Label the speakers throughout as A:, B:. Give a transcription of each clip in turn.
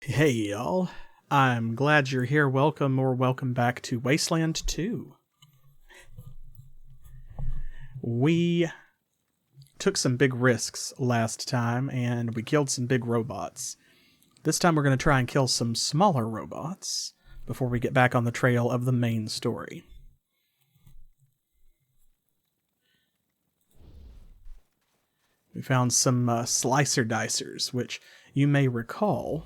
A: Hey y'all, I'm glad you're here. Welcome or welcome back to Wasteland 2. We took some big risks last time and we killed some big robots. This time we're going to try and kill some smaller robots before we get back on the trail of the main story. We found some slicer dicers, which you may recall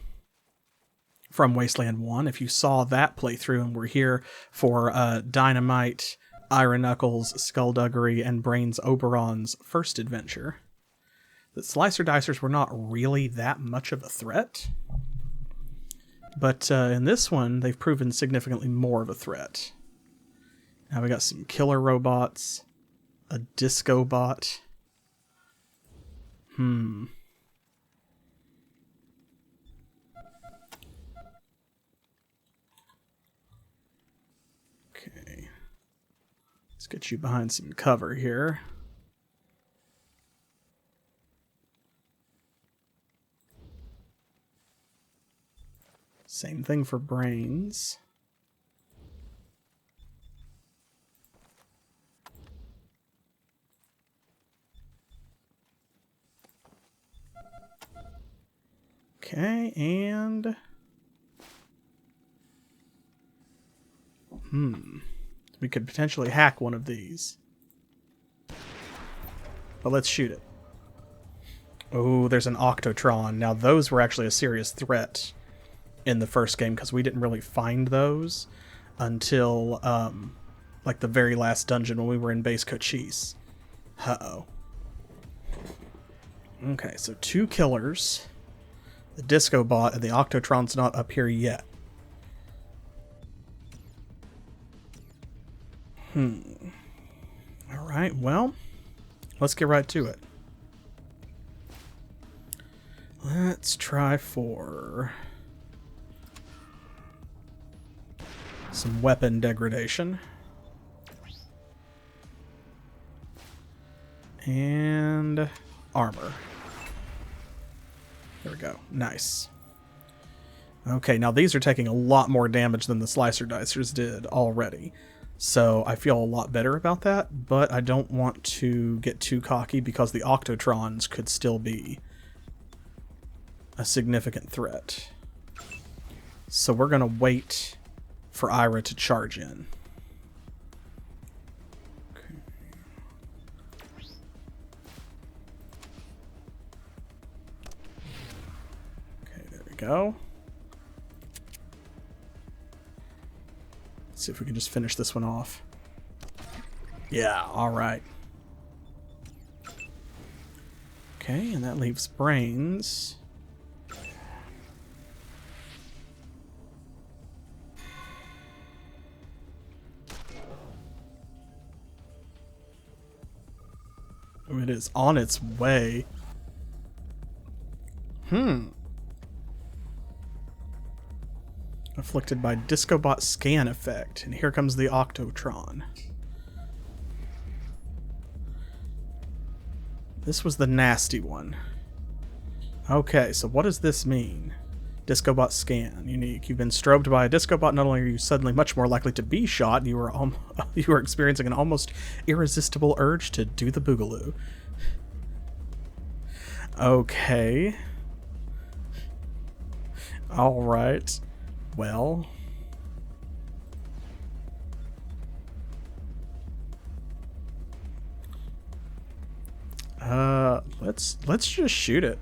A: from Wasteland 1, if you saw that playthrough and were here for Dina Might, Iron Knuckles, Skullduggery, and Brains Oberon's first adventure. The slicer dicers were not really that much of a threat, but in this one, they've proven significantly more of a threat. Now we got some killer robots, a disco bot. Okay. Let's get you behind some cover here. Same thing for brains. Okay, and... we could potentially hack one of these. But let's shoot it. Oh, there's an Octotron. Now, those were actually a serious threat in the first game, because we didn't really find those until, like, the very last dungeon when we were in Base Cochise. Uh-oh. Okay, so 2 killers. The Disco Bot and the Octotron's not up here yet. Alright, well, let's get right to it. Let's try for some weapon degradation. And armor. There we go. Nice. Okay, now these are taking a lot more damage than the slicer dicers did already. So I feel a lot better about that, but I don't want to get too cocky because the Octotrons could still be a significant threat. So we're going to wait for Ira to charge in. Okay, there we go. See if we can just finish this one off. Yeah, alright. Okay, and that leaves brains. Oh, it is on its way. Afflicted by Discobot scan effect. And here comes the Octotron. This was the nasty one. Okay, so what does this mean? Discobot scan. Unique. You've been strobed by a Discobot. Not only are you suddenly much more likely to be shot, you are experiencing an almost irresistible urge to do the boogaloo. Okay. Alright. Well, let's just shoot it.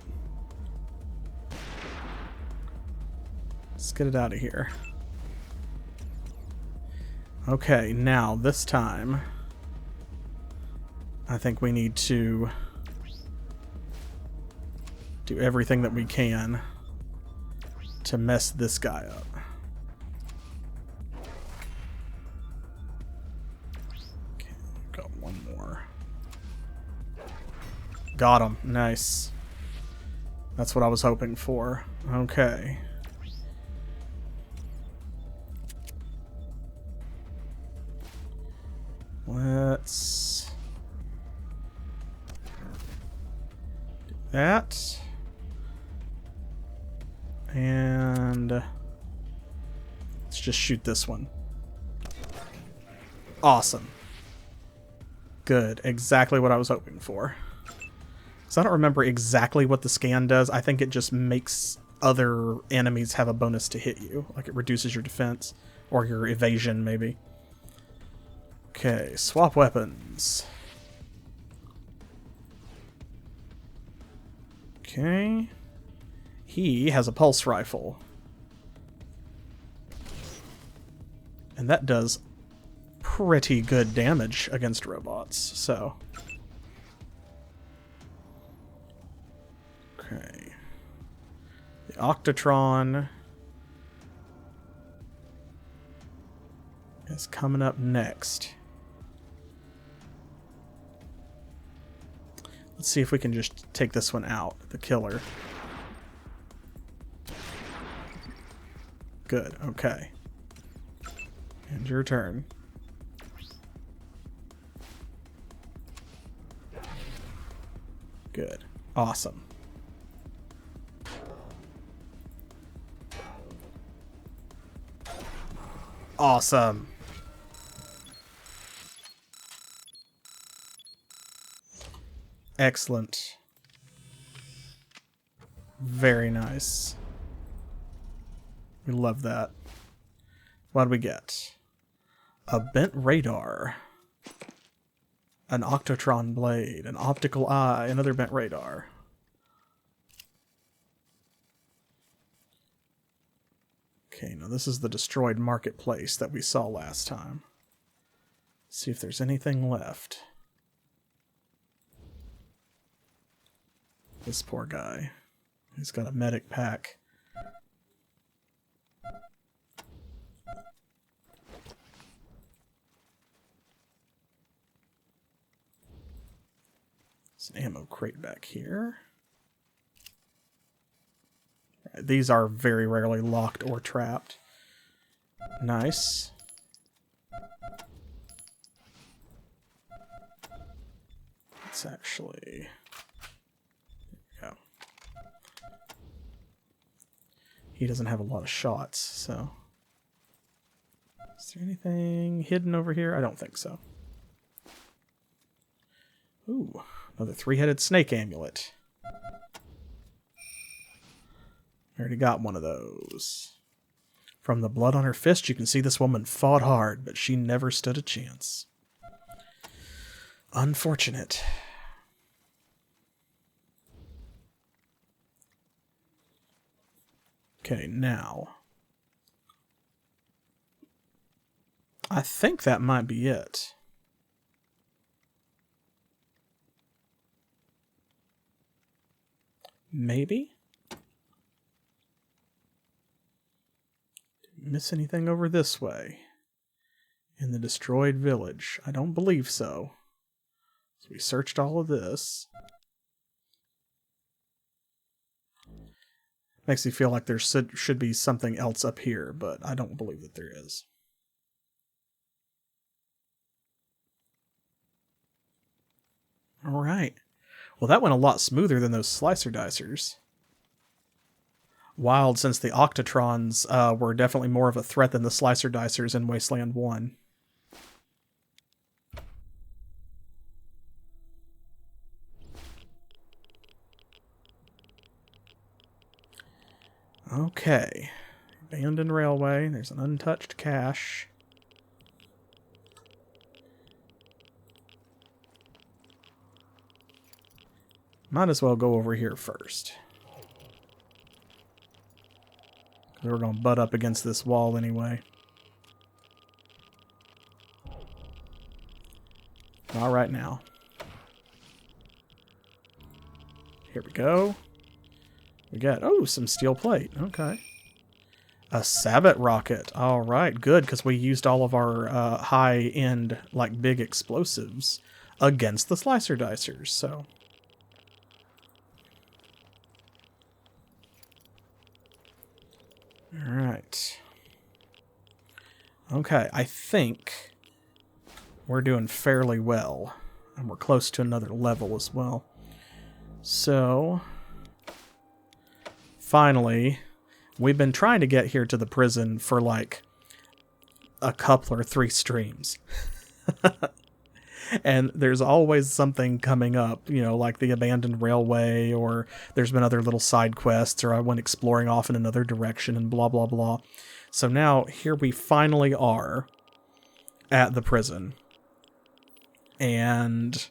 A: Let's get it out of here. Okay, now this time I think we need to do everything that we can to mess this guy up. Okay, got one more. Got him. Nice. That's what I was hoping for. Okay. Let's do that. And and let's just shoot this one. Awesome. Good. Exactly what I was hoping for. So I don't remember exactly what the scan does. I think it just makes other enemies have a bonus to hit you. Like it reduces your defense or your evasion, maybe. Okay, swap weapons. Okay. He has a pulse rifle. And that does pretty good damage against robots, so. Okay. The Octotron is coming up next. Let's see if we can just take this one out, the killer. Good, okay. And your turn. Good. Awesome. Awesome. Excellent. Very nice. We love that. What do we get? A bent radar. An Octotron blade. An optical eye. Another bent radar. Okay, now this is the destroyed marketplace that we saw last time. Let's see if there's anything left. This poor guy. He's got a medic pack. There's an ammo crate back here. Right, these are very rarely locked or trapped. Nice. Let's actually... He doesn't have a lot of shots, so... Is there anything hidden over here? I don't think so. Ooh, another three-headed snake amulet. I already got one of those. From the blood on her fist, you can see this woman fought hard, but she never stood a chance. Unfortunate. Okay, now. I think that might be it. Maybe? Didn't miss anything over this way? In the destroyed village? I don't believe so. So we searched all of this. Makes me feel like there should be something else up here, but I don't believe that there is. Alright. Well, that went a lot smoother than those slicer dicers. Wild, since the Octotrons were definitely more of a threat than the slicer dicers in Wasteland 1. Okay. Abandoned railway. There's an untouched cache. Might as well go over here first. We're going to butt up against this wall anyway. All right now. Here we go. We got, oh, some steel plate. Okay. A Sabbat rocket. All right, good, because we used all of our high-end, like, big explosives against the slicer dicers, so... Alright. Okay, I think we're doing fairly well. And we're close to another level as well. So, finally, We've been trying to get here to the prison for like a couple or 3 streams. And there's always something coming up, you know, like the abandoned railway, or there's been other little side quests, or I went exploring off in another direction and blah, blah, blah. So now here we finally are at the prison. And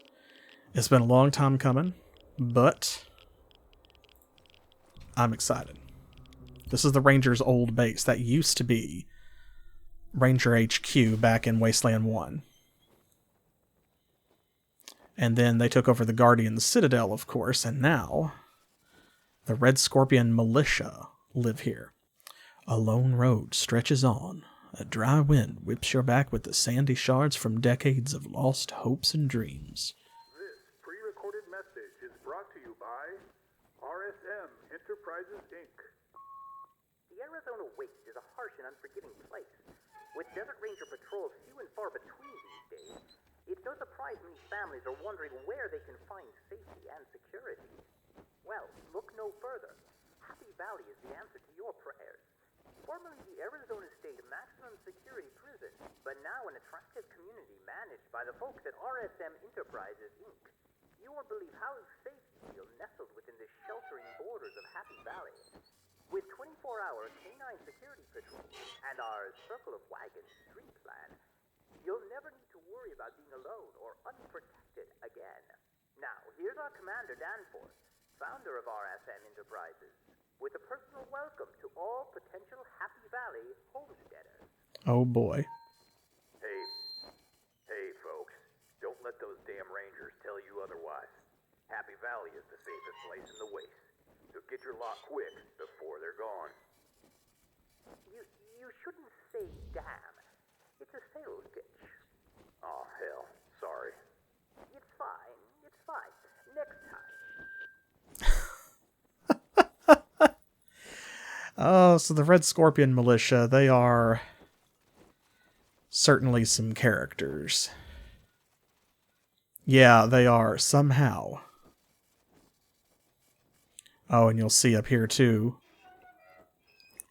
A: it's been a long time coming, but I'm excited. This is the Ranger's old base. That used to be Ranger HQ back in Wasteland 1. And then they took over the Guardian Citadel, of course, and now the Red Skorpion Militia live here. A lone road stretches on. A dry wind whips your back with the sandy shards from decades of lost hopes and dreams.
B: This pre-recorded message is brought to you by RSM Enterprises, Inc.
C: The Arizona Waste is a harsh and unforgiving place. With Desert Ranger patrols few and far between these days, it's no surprise many families are wondering where they can find safety and security. Well, look no further. Happy Valley is the answer to your prayers. Formerly the Arizona State Maximum Security Prison, but now an attractive community managed by the folks at RSM Enterprises, Inc. You won't believe how safe you feel nestled within the sheltering borders of Happy Valley. With 24-hour canine security patrols and our Circle of Wagons street plan, you'll never need to worry about being alone or unprotected again. Now, here's our Commander Danforth, founder of RSM Enterprises, with a personal welcome to all potential Happy Valley homesteaders.
A: Oh boy.
B: Hey, folks. Don't let those damn Rangers tell you otherwise. Happy Valley is the safest place in the Waste. So get your lot quick before they're gone.
C: You shouldn't say damn. It's a sales pitch.
B: Oh, hell. Sorry.
C: It's fine. It's fine. Next time.
A: Oh, so the Red Skorpion Militia, they are certainly some characters. Yeah, they are, somehow. Oh, and you'll see up here, too.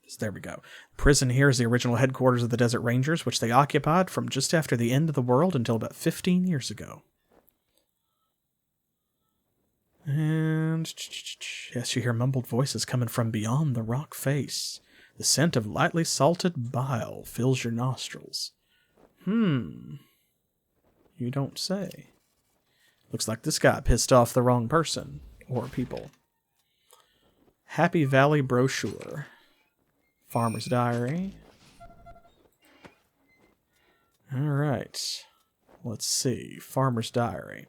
A: So there we go. Prison here is the original headquarters of the Desert Rangers, which they occupied from just after the end of the world until about 15 years ago. And yes, you hear mumbled voices coming from beyond the rock face. The scent of lightly salted bile fills your nostrils. You don't say. Looks like this guy pissed off the wrong person, or people. Happy Valley brochure. Farmer's diary. Alright. Let's see. Farmer's diary.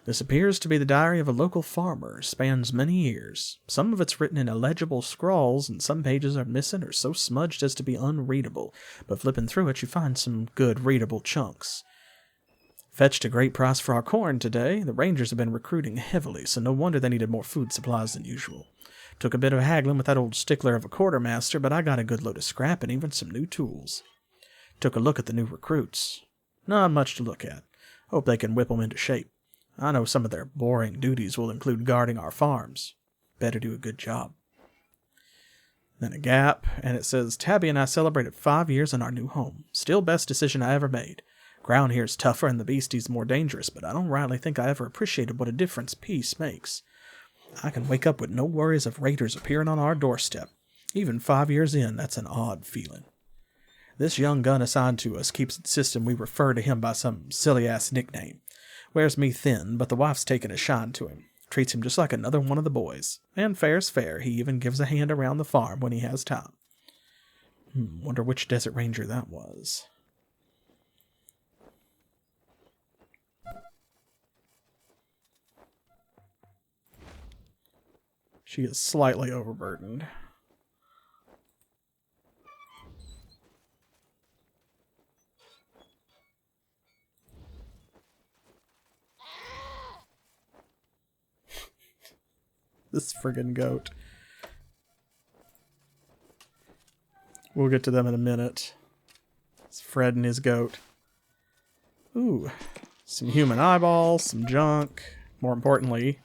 A: This appears to be the diary of a local farmer. Spans many years. Some of it's written in illegible scrawls, and some pages are missing or so smudged as to be unreadable. But flipping through it, you find some good readable chunks. Fetched a great price for our corn today. The Rangers have been recruiting heavily, so no wonder they needed more food supplies than usual. Took a bit of haggling with that old stickler of a quartermaster, but I got a good load of scrap and even some new tools. Took a look at the new recruits. Not much to look at. Hope they can whip 'em into shape. I know some of their boring duties will include guarding our farms. Better do a good job. Then a gap, and it says, Tabby and I celebrated 5 years in our new home. Still best decision I ever made. Ground here's tougher and the beasties more dangerous, but I don't rightly think I ever appreciated what a difference peace makes. I can wake up with no worries of raiders appearing on our doorstep. Even 5 years in, that's an odd feeling. This young gun assigned to us keeps insisting we refer to him by some silly-ass nickname. Wears me thin, but the wife's taken a shine to him. Treats him just like another one of the boys. And fair's fair, he even gives a hand around the farm when he has time. Wonder which Desert Ranger that was. She is slightly overburdened. This friggin' goat. We'll get to them in a minute. It's Fred and his goat. Ooh. Some human eyeballs, some junk. More importantly,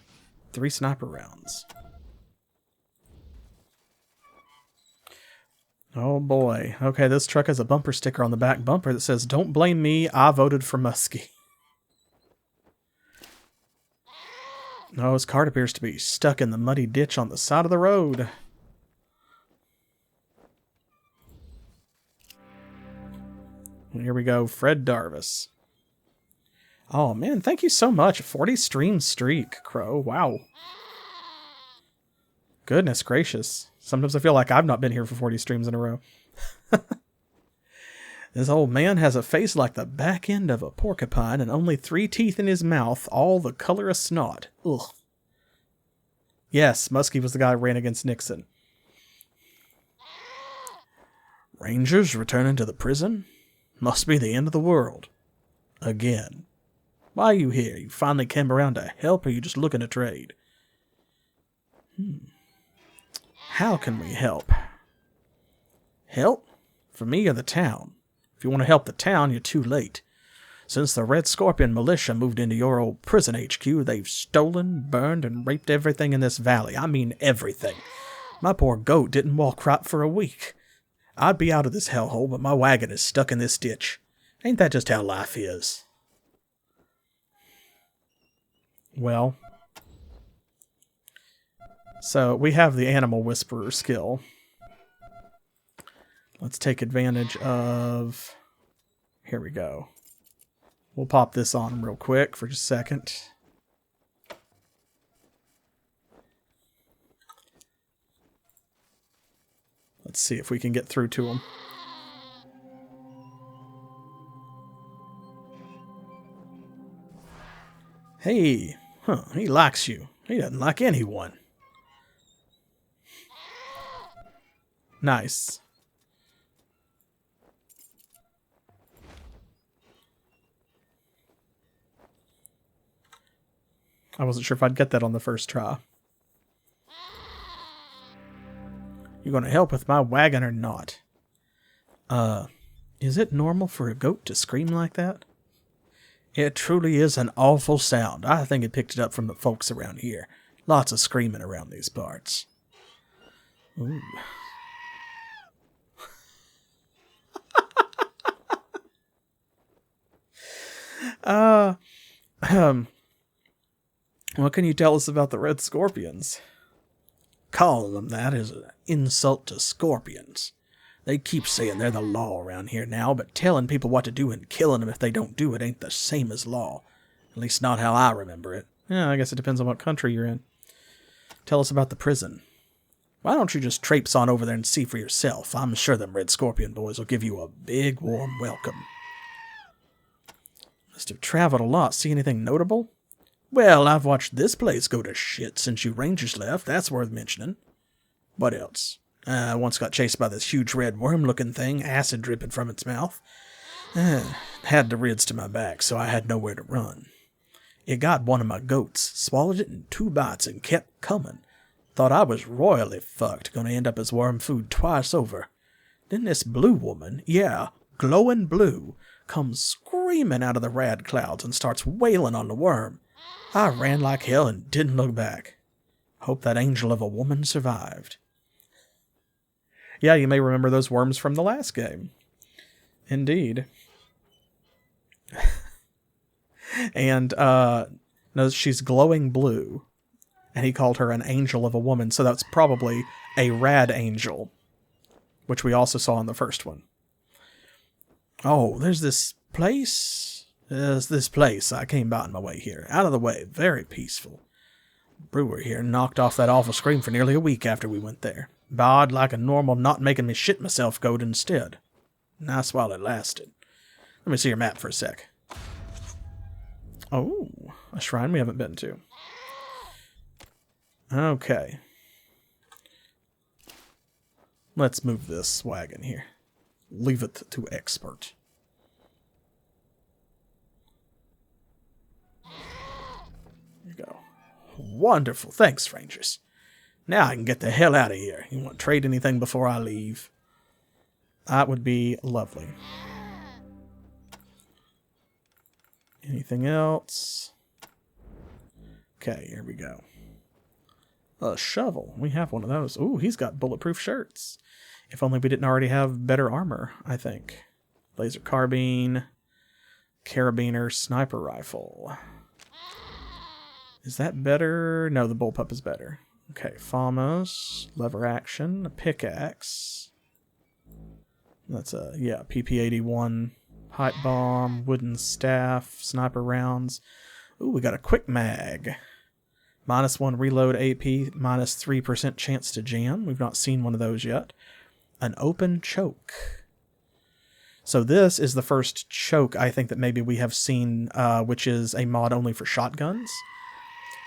A: 3 sniper rounds. Oh boy. Okay, this truck has a bumper sticker on the back bumper that says, "Don't blame me, I voted for Muskie." No, his cart appears to be stuck in the muddy ditch on the side of the road. And here we go, Fred Darvis. Oh man, thank you so much. 40 stream streak, Crow. Wow. Goodness gracious. Sometimes I feel like I've not been here for 40 streams in a row. This old man has a face like the back end of a porcupine and only 3 teeth in his mouth, all the color of snot. Ugh. Yes, Muskie was the guy who ran against Nixon. Rangers returning to the prison? Must be the end of the world. Again. Why are you here? You finally came around to help, or you just looking to trade? How can we help? Help? For me or the town? If you want to help the town, you're too late. Since the Red Skorpion Militia moved into your old prison HQ, they've stolen, burned, and raped everything in this valley. I mean everything. My poor goat didn't walk right for a week. I'd be out of this hellhole, but my wagon is stuck in this ditch. Ain't that just how life is? Well, so we have the Animal Whisperer skill. Let's take advantage of... Here we go. We'll pop this on real quick for just a second. Let's see if we can get through to him. Hey, he likes you. He doesn't like anyone. Nice. I wasn't sure if I'd get that on the first try. You gonna help with my wagon or not? Is it normal for a goat to scream like that? It truly is an awful sound. I think it picked it up from the folks around here. Lots of screaming around these parts. Ooh. What can you tell us about the Red Skorpions? Calling them that is an insult to scorpions. They keep saying they're the law around here now, but telling people what to do and killing them if they don't do it ain't the same as law. At least not how I remember it. Yeah, I guess it depends on what country you're in. Tell us about the prison. Why don't you just traipse on over there and see for yourself? I'm sure them Red Skorpion boys will give you a big, warm welcome. Must have traveled a lot. See anything notable? Well, I've watched this place go to shit since you Rangers left. That's worth mentioning. What else? I once got chased by this huge red worm-looking thing, acid dripping from its mouth. Had the rids to my back, so I had nowhere to run. It got one of my goats, swallowed it in 2 bites, and kept coming. Thought I was royally fucked, gonna end up as worm food twice over. Then this blue woman, yeah, glowing blue, comes screaming out of the rad clouds and starts wailing on the worm. I ran like hell and didn't look back. Hope that angel of a woman survived. Yeah, you may remember those worms from the last game. Indeed. And, no, she's glowing blue. And he called her an angel of a woman, so that's probably a rad angel. Which we also saw in the first one. Oh, there's this place. There's this place I came by on my way here. Out of the way, very peaceful. Brewer here knocked off that awful scream for nearly a week after we went there. Bawed like a normal not making me shit myself goat instead. Nice while it lasted. Let me see your map for a sec. Oh, a shrine we haven't been to. Okay. Let's move this wagon here. Leave it to expert. There you go. Wonderful. Thanks, Rangers. Now I can get the hell out of here. You want to trade anything before I leave? That would be lovely. Anything else? Okay, here we go. A shovel. We have one of those. Ooh, he's got bulletproof shirts. If only we didn't already have better armor, I think. Laser carbine, carabiner, sniper rifle. Is that better? No, the bullpup is better. Okay, FAMAS, lever action, a pickaxe. That's a, yeah, PP-81 pipe bomb, wooden staff, sniper rounds. Ooh, we got a quick mag. -1 reload AP, -3% chance to jam. We've not seen one of those yet. An open choke. So this is the first choke I think that maybe we have seen, which is a mod only for shotguns.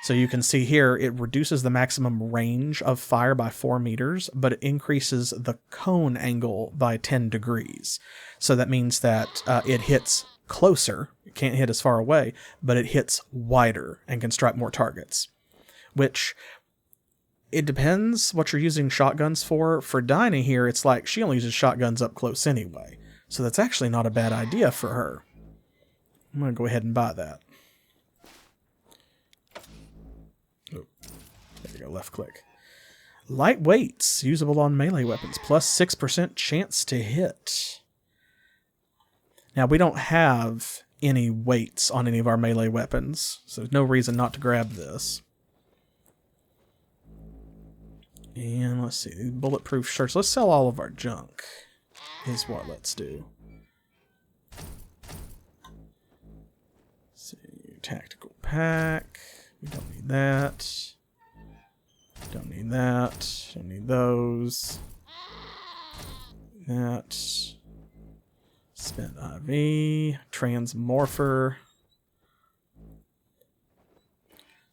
A: So you can see here, it reduces the maximum range of fire by 4 meters, but it increases the cone angle by 10 degrees. So that means that it hits closer, it can't hit as far away, but it hits wider and can strike more targets. Which, it depends what you're using shotguns for. For Dina here, it's like she only uses shotguns up close anyway. So that's actually not a bad idea for her. I'm going to go ahead and buy that. Oh, there we go, left click. Lightweights, usable on melee weapons, plus 6% chance to hit. Now, we don't have any weights on any of our melee weapons, so there's no reason not to grab this. And let's see, bulletproof shirts. Let's sell all of our junk, is what let's do. Let's see, tactical pack. We don't need that. Don't need that. Don't need those. That. Spent IV. Transmorpher.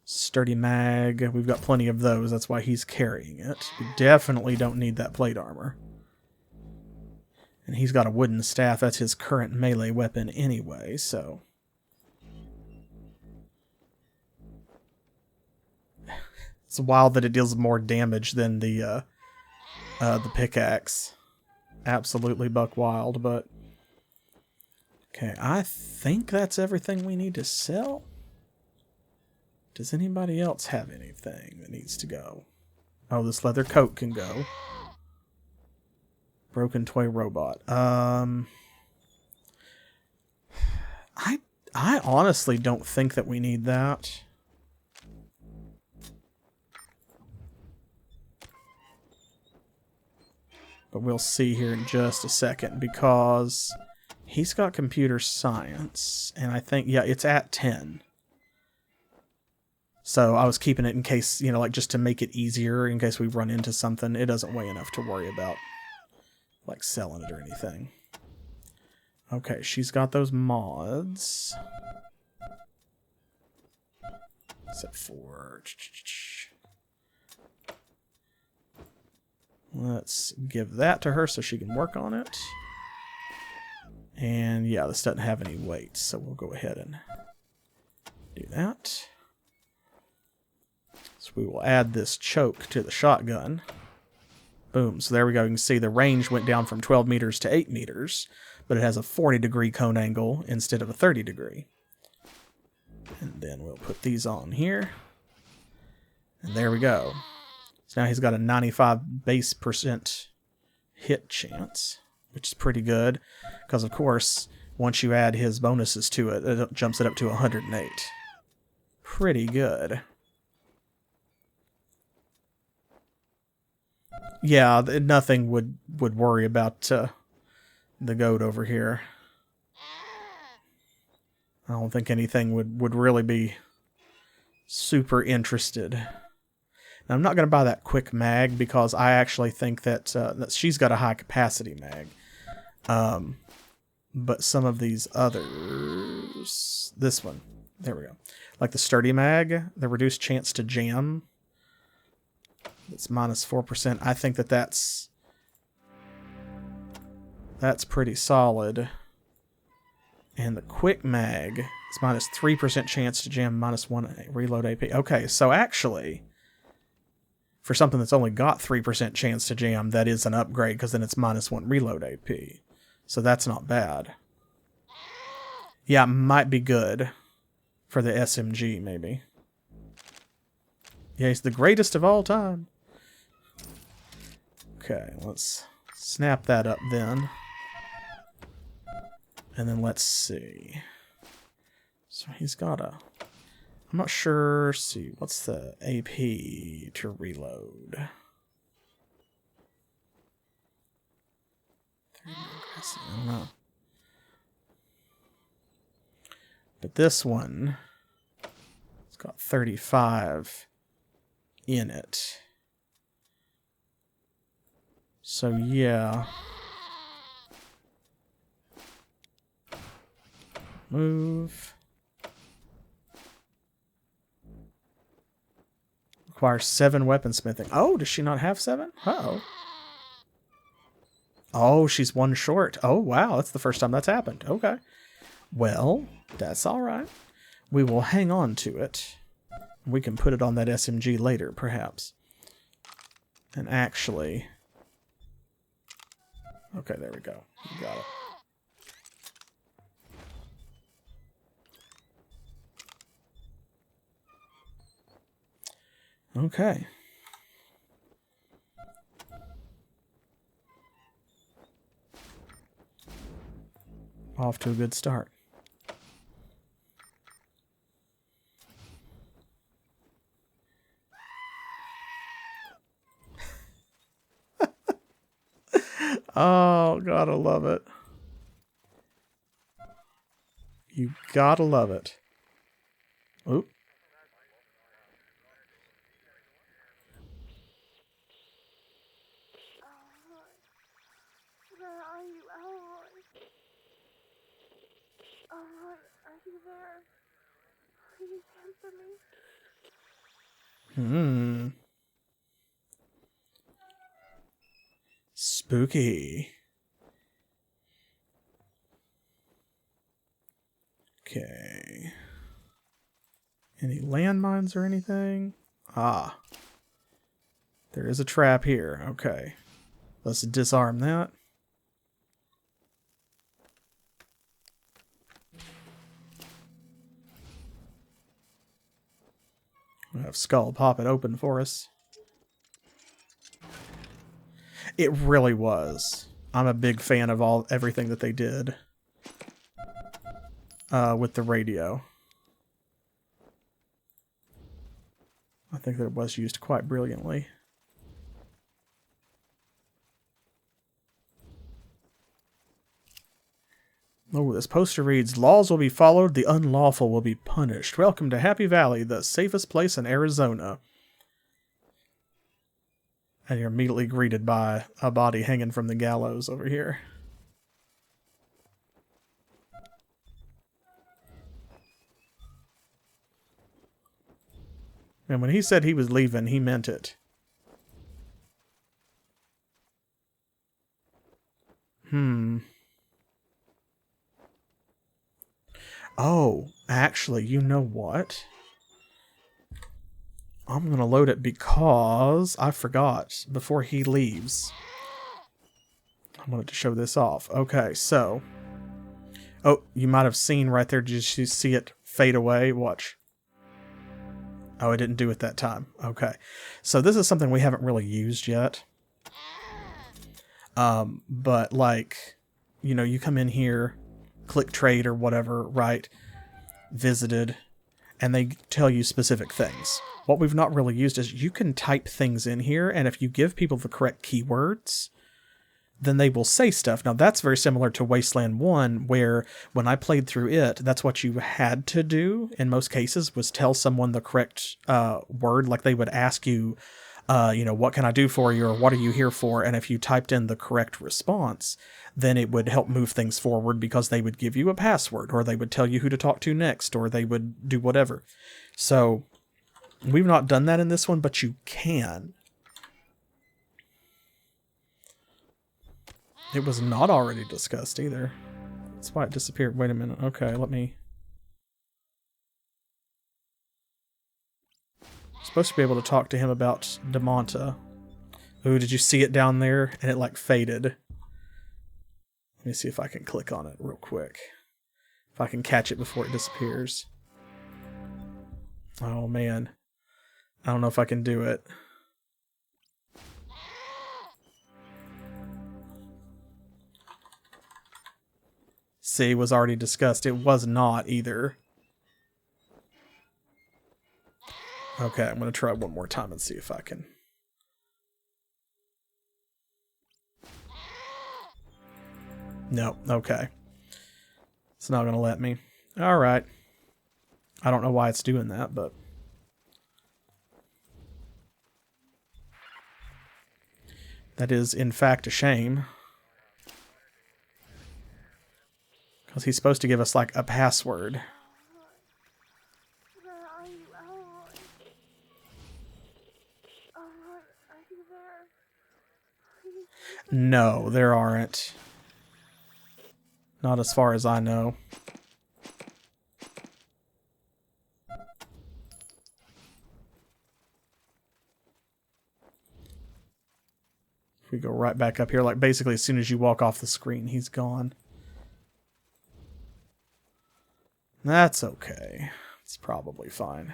A: Sturdy mag. We've got plenty of those. That's why he's carrying it. We definitely don't need that plate armor. And he's got a wooden staff. That's his current melee weapon anyway, so... It's wild that it deals more damage than the pickaxe. Absolutely buck wild, but... Okay, I think that's everything we need to sell. Does anybody else have anything that needs to go? Oh, this leather coat can go. Broken toy robot. I honestly don't think that we need that. But we'll see here in just a second, because he's got computer science, and I think, yeah, it's at 10. So I was keeping it in case, you know, like just to make it easier in case we run into something. It doesn't weigh enough to worry about, like, selling it or anything. Okay, she's got those mods. Except for... Let's give that to her so she can work on it. And yeah, this doesn't have any weights, so we'll go ahead and do that. So we will add this choke to the shotgun. Boom. So there we go. You can see the range went down from 12 meters to 8 meters, but it has a 40-degree cone angle instead of a 30-degree. And then we'll put these on here. And there we go. So now he's got a 95 base % hit chance, which is pretty good, because of course, once you add his bonuses to it, it jumps it up to 108. Pretty good. Yeah, nothing would worry about the goat over here. I don't think anything would really be super interested. Now, I'm not going to buy that quick mag because I actually think that she's got a high capacity mag. But some of these others... This one. There we go. Like the sturdy mag, the reduced chance to jam. It's -4%. I think that's pretty solid. And the quick mag is -3% chance to jam, -1 reload AP. Okay, so actually, for something that's only got 3% chance to jam, that is an upgrade, because then it's -1 reload AP. So that's not bad. Yeah, might be good for the SMG, maybe. Yeah, he's the greatest of all time. Okay, let's Snap that up then. And then let's see. So he's got a... I'm not sure. Let's see, what's the AP to reload? I don't know. But this one, it's got 35 in it. So yeah. Move. Requires 7 weaponsmithing. Oh, does she not have 7? Uh-oh. Oh, she's 1 short. Oh, wow. That's the first time that's happened. Okay. Well, that's all right. We will hang on to it. We can put it on that SMG later, perhaps. And actually... Okay, there we go. You got it. Okay. Off to a good start. Oh, gotta love it. You gotta love it. Oop.
D: Where are you, Elroy? Elroy, are you there? Please answer me.
A: Spooky. Okay. Any landmines or anything? Ah. There is a trap here. Okay. Let's disarm that. We'll have Skull pop it open for us. It really was. I'm a big fan of everything that they did with the radio. I think that it was used quite brilliantly. Oh, this poster reads, "Laws will be followed, the unlawful will be punished. Welcome to Happy Valley, the safest place in Arizona." And you're immediately greeted by a body hanging from the gallows over here. And when he said he was leaving, he meant it. Oh, actually, you know what? I'm going to load it because I forgot before he leaves. I wanted to show this off. Okay, so... Oh, you might have seen right there. Did you see it fade away? Watch. Oh, I didn't do it that time. Okay. So this is something we haven't really used yet. But like, you know, you come in here, click trade or whatever, right? Visited, and they tell you specific things. What we've not really used is you can type things in here, and if you give people the correct keywords, then they will say stuff. Now, that's very similar to Wasteland 1, where when I played through it, that's what you had to do in most cases, was tell someone the correct word. Like, they would ask you, you know, what can I do for you, or what are you here for? And if you typed in the correct response, then it would help move things forward, because they would give you a password, or they would tell you who to talk to next, or they would do whatever. So, we've not done that in this one, but you can. It was not already discussed either. That's why it disappeared. Wait a minute. Okay, let me... I'm supposed to be able to talk to him about Demonta. Ooh, did you see it down there? And it like faded. Let me see if I can click on it real quick. If I can catch it before it disappears. Oh man. I don't know if I can do it. See, was already discussed. It was not either. Okay, I'm going to try one more time and see if I can. No, okay. It's not going to let me. Alright. I don't know why it's doing that, but... that is, in fact, a shame. Because he's supposed to give us, like, a password.
D: Where are you, Elroy? Elroy, are you there? Please.
A: No, there aren't. Not as far as I know. If we go right back up here, like basically as soon as you walk off the screen, he's gone. That's okay. It's probably fine.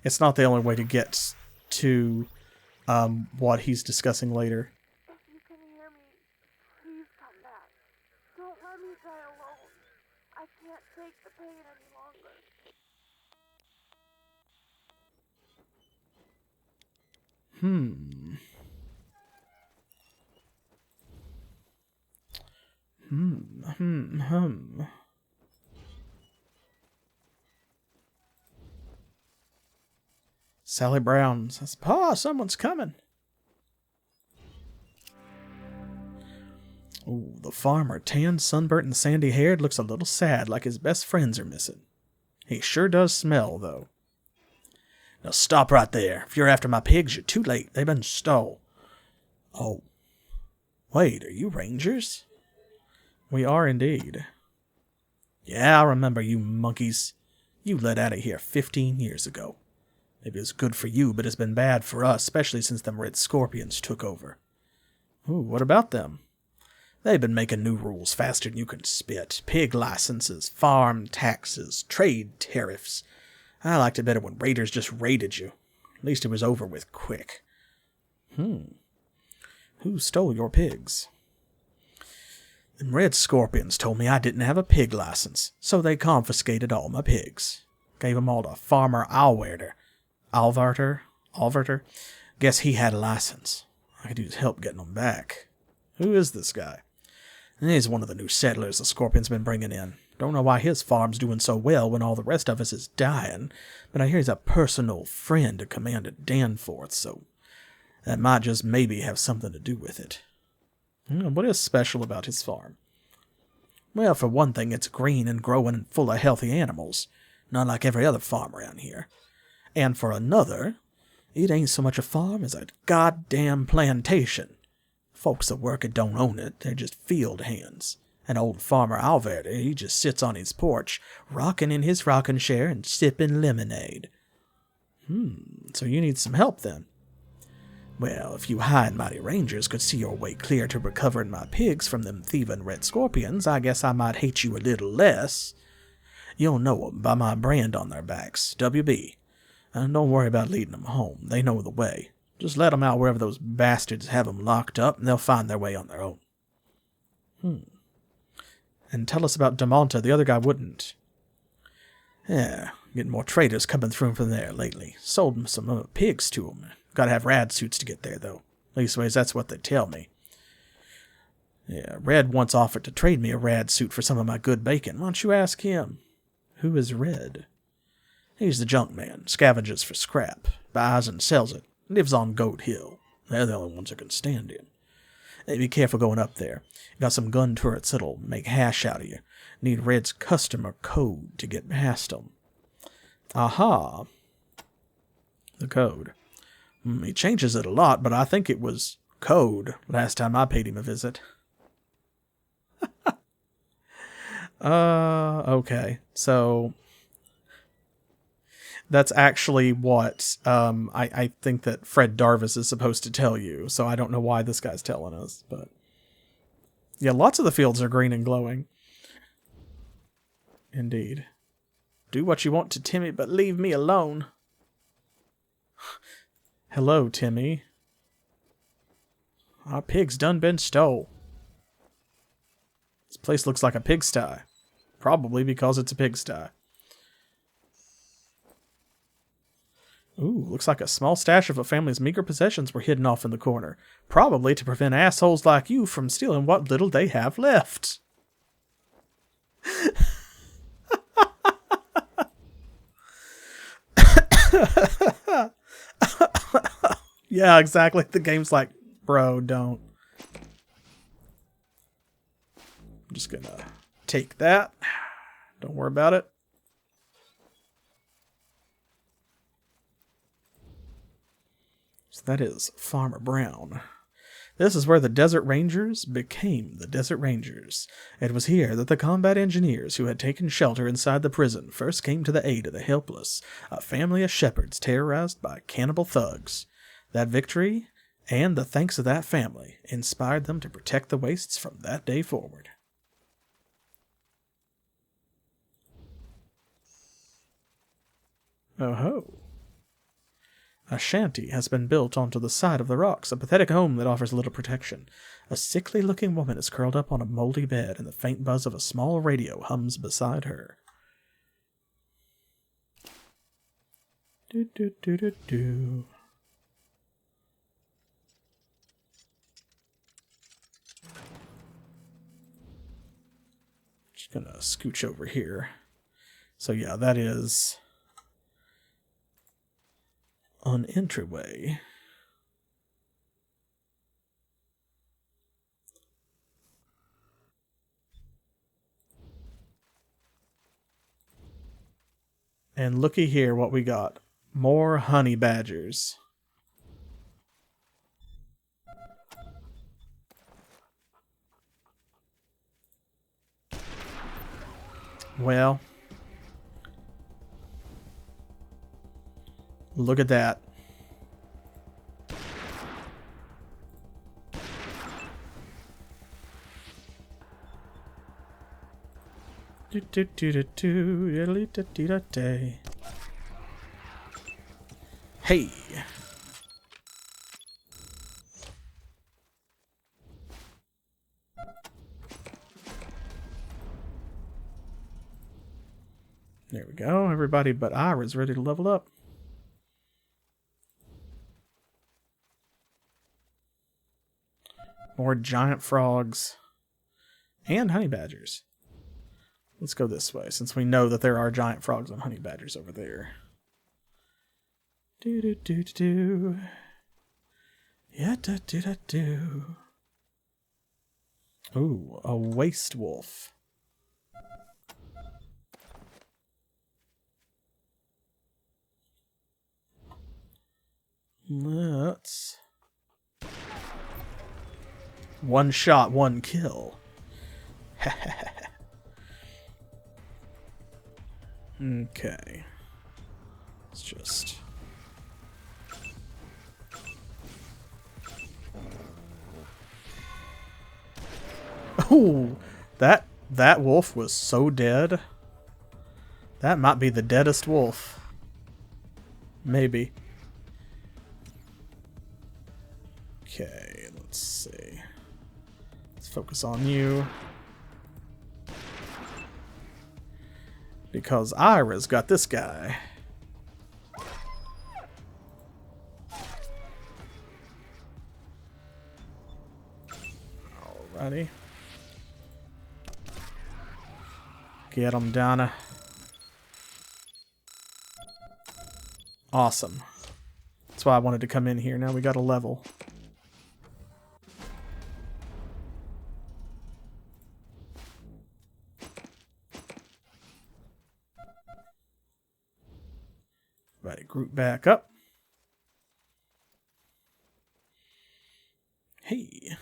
A: It's not the only way to get to what he's discussing later.
D: If you can hear me, please come back. Don't let me die alone. I can't take the pain any longer.
A: Sally Brown says, "Pa, someone's coming." Ooh, the farmer, tan, sunburnt, and sandy-haired, looks a little sad, like his best friends are missing. He sure does smell, though. Now stop right there. If you're after my pigs, you're too late. They've been stole. Oh. Wait, are you rangers? We are indeed. Yeah, I remember you monkeys. You let out of here 15 years ago. Maybe it's good for you, but it's been bad for us, especially since them Red Skorpions took over. Ooh, what about them? They've been making new rules faster than you can spit. Pig licenses, farm taxes, trade tariffs. I liked it better when raiders just raided you. At least it was over with quick. Who stole your pigs? Them Red Skorpions told me I didn't have a pig license, so they confiscated all my pigs. Gave 'em all to Farmer Alverter. Alverter? Guess he had a license. I could use help getting 'em back. Who is this guy? He's one of the new settlers the Scorpion's been bringing in. Don't know why his farm's doing so well when all the rest of us is dying, but I hear he's a personal friend of Commander Danforth, so that might just maybe have something to do with it. What is special about his farm? Well, for one thing, it's green and growing and full of healthy animals, not like every other farm around here. And for another, it ain't so much a farm as a goddamn plantation. Folks that work it don't own it, they're just field hands. And old Farmer Alverter, he just sits on his porch, rocking in his rocking chair and sipping lemonade. So you need some help then. Well, if you high and mighty rangers could see your way clear to recovering my pigs from them thieving Red Skorpions, I guess I might hate you a little less. You'll know 'em by my brand on their backs, WB. And don't worry about leading 'em home, they know the way. Just let 'em out wherever those bastards have 'em locked up, and they'll find their way on their own. And tell us about Damonta, the other guy wouldn't. Yeah, getting more traders coming through from there lately. Sold some pigs to 'em. Gotta have rad suits to get there, though. Leastways, that's what they tell me. Yeah, Red once offered to trade me a rad suit for some of my good bacon. Why don't you ask him? Who is Red? He's the junk man, scavenges for scrap, buys and sells it, lives on Goat Hill. They're the only ones that can stand him. Hey, be careful going up there. Got some gun turrets that'll make hash out of you. Need Red's customer code to get past them. Aha. The code. He changes it a lot, but I think it was code last time I paid him a visit. Okay. So that's actually what I think that Fred Darvis is supposed to tell you. So I don't know why this guy's telling us, but yeah, lots of the fields are green and glowing. Indeed. Do what you want to Timmy, but leave me alone. Hello, Timmy. Our pig's done been stole. This place looks like a pigsty. Probably because it's a pigsty. Ooh, looks like a small stash of a family's meager possessions were hidden off in the corner. Probably to prevent assholes like you from stealing what little they have left. Yeah, exactly. The game's like, bro, don't. I'm just gonna take that. Don't worry about it. So that is Farmer Brown. This is where the Desert Rangers became the Desert Rangers. It was here that the combat engineers who had taken shelter inside the prison first came to the aid of the helpless, a family of shepherds terrorized by cannibal thugs. That victory, and the thanks of that family, inspired them to protect the wastes from that day forward. Oh ho. A shanty has been built onto the side of the rocks, a pathetic home that offers little protection. A sickly-looking woman is curled up on a moldy bed, and the faint buzz of a small radio hums beside her. Do-do-do-do-do. Just gonna scooch over here. So yeah, that is an entryway. And looky here what we got. More honey badgers. Well, look at that. Hey. There we go. Everybody but Ira's ready to level up. More giant frogs. And honey badgers. Let's go this way, since we know that there are giant frogs and honey badgers over there. Do-do-do-do-do. Yeah, do-do-do-do. Ooh, a waste wolf. Let's... One shot, one kill. Okay. Let's just... Oh, that wolf was so dead. That might be the deadest wolf. Maybe. Okay, let's see. Let's focus on you. Because Ira's got this guy. Alrighty. Get him, Dina. Awesome. That's why I wanted to come in here. Now we got a level. Right, group back up. Hey.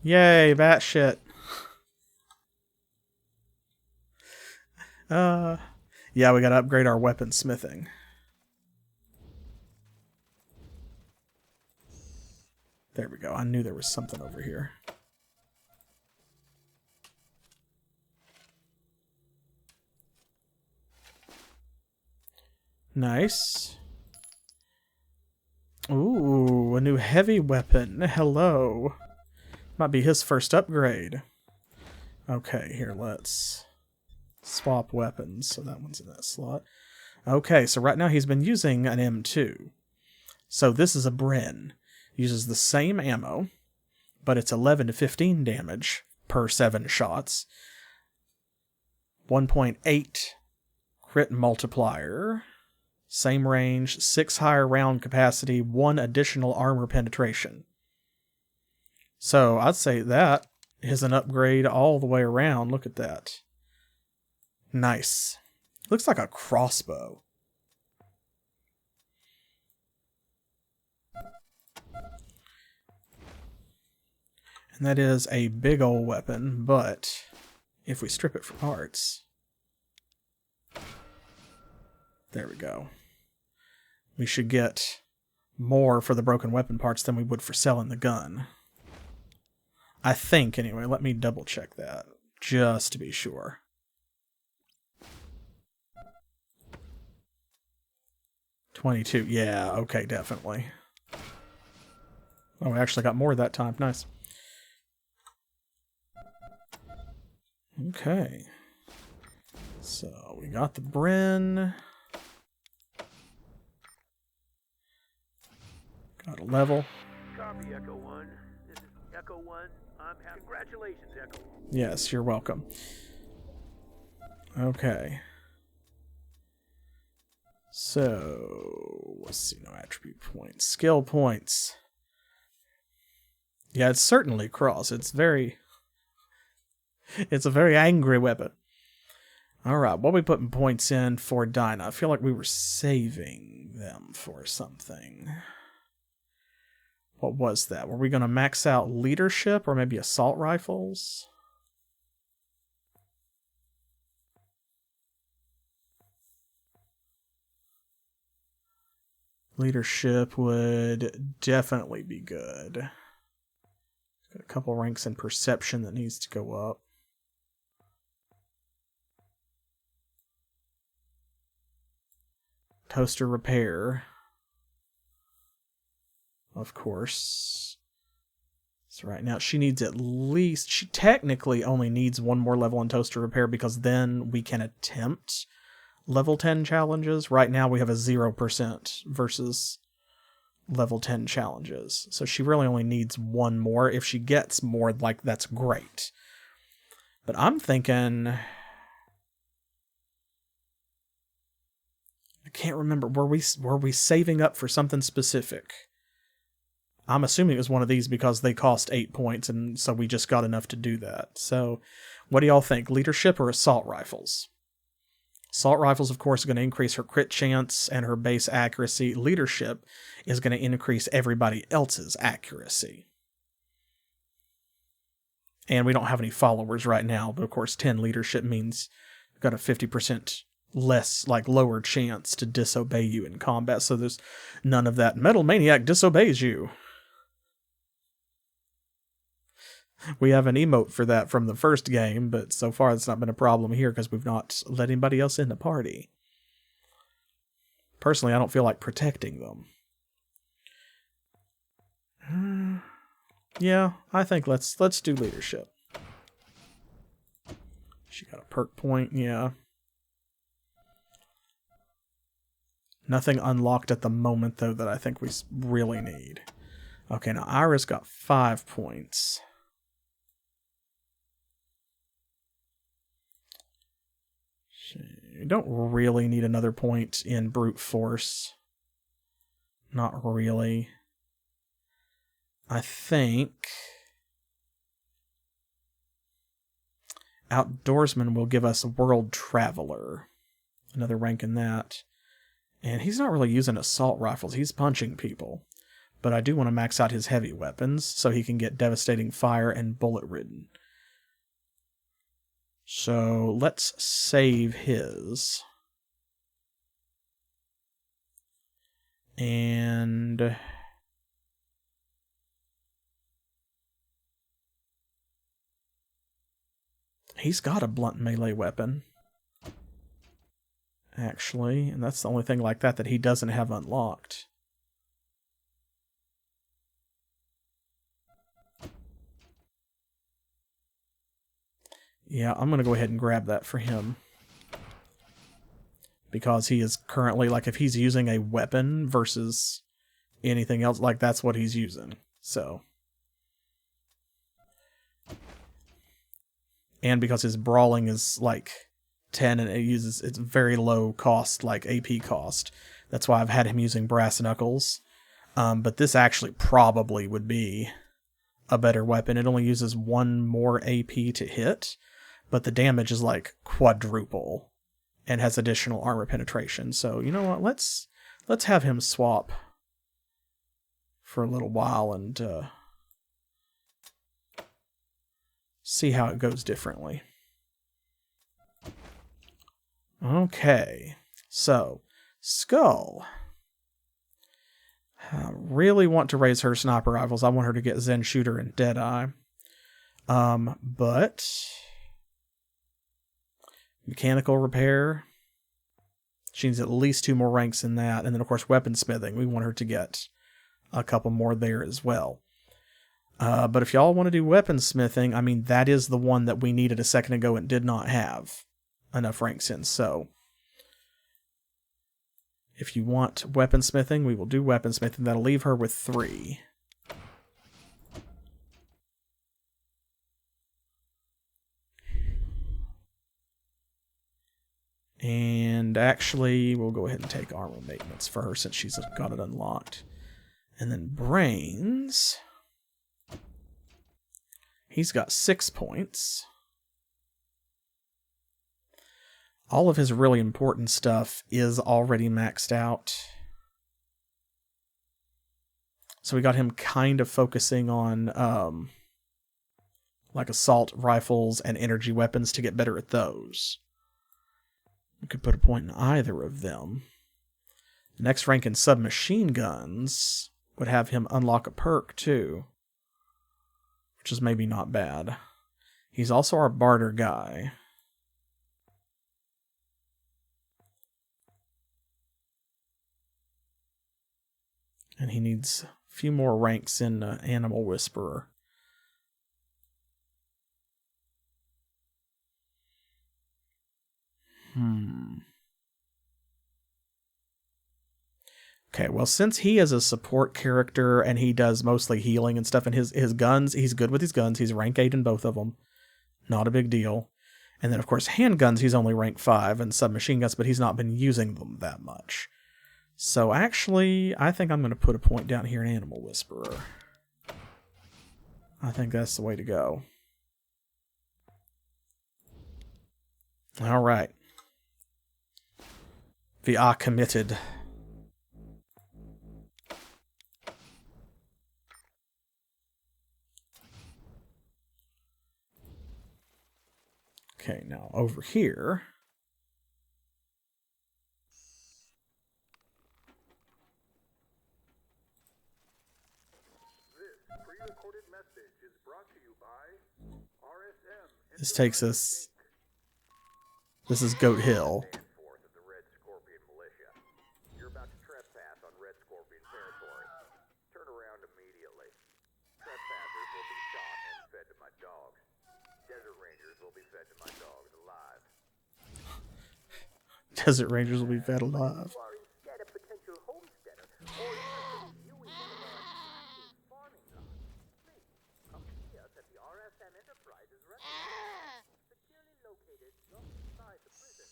A: Yay, bat shit. Yeah, we gotta upgrade our weapon smithing. There we go. I knew there was something over here. Nice. Ooh, a new heavy weapon. Hello. Might be his first upgrade. Okay, here, let's swap weapons. So that one's in that slot. Okay, so right now he's been using an M2. So this is a Bren. Uses the same ammo, but it's 11 to 15 damage per 7 shots. 1.8 crit multiplier. Same range, 6 higher round capacity, 1 additional armor penetration. So I'd say that is an upgrade all the way around. Look at that. Nice. Looks like a crossbow. And that is a big old weapon, but if we strip it for parts... There we go. We should get more for the broken weapon parts than we would for selling the gun. I think, anyway. Let me double check that, just to be sure. $22. Yeah, okay, definitely. Oh, we actually got more that time. Nice. Okay. So, we got the Bren. Got a level.
B: Copy, Echo 1. This is Echo 1. I'm happy. Congratulations, Echo.
A: Yes, you're welcome. Okay. So, let's see, no attribute points. Skill points. Yeah, it's certainly cross. It's a very angry weapon. Alright, what are we putting points in for Dina? I feel like we were saving them for something. What was that? Were we going to max out leadership or maybe assault rifles? Leadership would definitely be good. Got a couple ranks in perception that needs to go up. Toaster repair. Of course. So right now she needs at least... She technically only needs one more level in toaster repair because then we can attempt level 10 challenges. Right now we have a 0% versus level 10 challenges. So she really only needs one more. If she gets more, like, that's great. But I'm thinking... I can't remember. Were we saving up for something specific? I'm assuming it was one of these because they cost 8 points, and so we just got enough to do that. So, what do y'all think? Leadership or assault rifles? Assault rifles, of course, are going to increase her crit chance and her base accuracy. Leadership is going to increase everybody else's accuracy. And we don't have any followers right now, but of course 10 leadership means we've got a 50% less, like, lower chance to disobey you in combat, so there's none of that metal maniac disobeys you. We have an emote for that from the first game, but so far it's not been a problem here because we've not let anybody else in the party. Personally, I don't feel like protecting them. Yeah, I think let's do leadership. She got a perk point, yeah. Nothing unlocked at the moment, though, that I think we really need. Okay, now Iris got 5 points. You don't really need another point in brute force. Not really. I think Outdoorsman will give us World Traveler. Another rank in that. And he's not really using assault rifles. He's punching people. But I do want to max out his heavy weapons so he can get devastating fire and bullet-ridden. So let's save his. And he's got a blunt melee weapon, actually, and that's the only thing like that he doesn't have unlocked. Yeah, I'm going to go ahead and grab that for him. Because he is currently, like, if he's using a weapon versus anything else, like, that's what he's using. So. And because his brawling is, like, 10 and it's very low cost, like, AP cost. That's why I've had him using brass knuckles. But this actually probably would be a better weapon. It only uses 1 more AP to hit, but the damage is, like, quadruple. And has additional armor penetration. So, you know what? Let's have him swap for a little while and see how it goes differently. Okay. So, Skull. I really want to raise her sniper rifles. I want her to get Zen Shooter and Deadeye. But mechanical repair. She needs at least 2 more ranks in that. And then, of course, weaponsmithing. We want her to get a couple more there as well. But if y'all want to do weaponsmithing, I mean, that is the one that we needed a second ago and did not have enough ranks in. So, if you want weaponsmithing, we will do weaponsmithing. That'll leave her with 3. And actually, we'll go ahead and take armor maintenance for her since she's got it unlocked. And then brains. He's got 6 points. All of his really important stuff is already maxed out. So we got him kind of focusing on like assault rifles and energy weapons to get better at those. We could put a point in either of them. The next rank in submachine guns would have him unlock a perk too, which is maybe not bad. He's also our barter guy. And he needs a few more ranks in Animal Whisperer. Okay, well, since he is a support character and he does mostly healing and stuff, and his guns, he's good with his guns. He's rank 8 in both of them. Not a big deal. And then, of course, handguns, he's only rank 5, and submachine guns, but he's not been using them that much. So, actually, I think I'm going to put a point down here in Animal Whisperer. I think that's the way to go. All right. We are committed. Okay, now over here. This takes us. This is Goat Hill.
B: Force of the Red Skorpion Militia. You're about to trespass on Red Skorpion territory. Turn around immediately. Trespassers will be shot and fed to my dogs. Desert Rangers will be fed to my dogs alive.
A: Desert Rangers will be fed alive.
C: You are instead a potential homesteader, or even viewing one of our expansive farming lots. Please, come see us at the RSM Enterprises restaurant, securely located just inside the prison.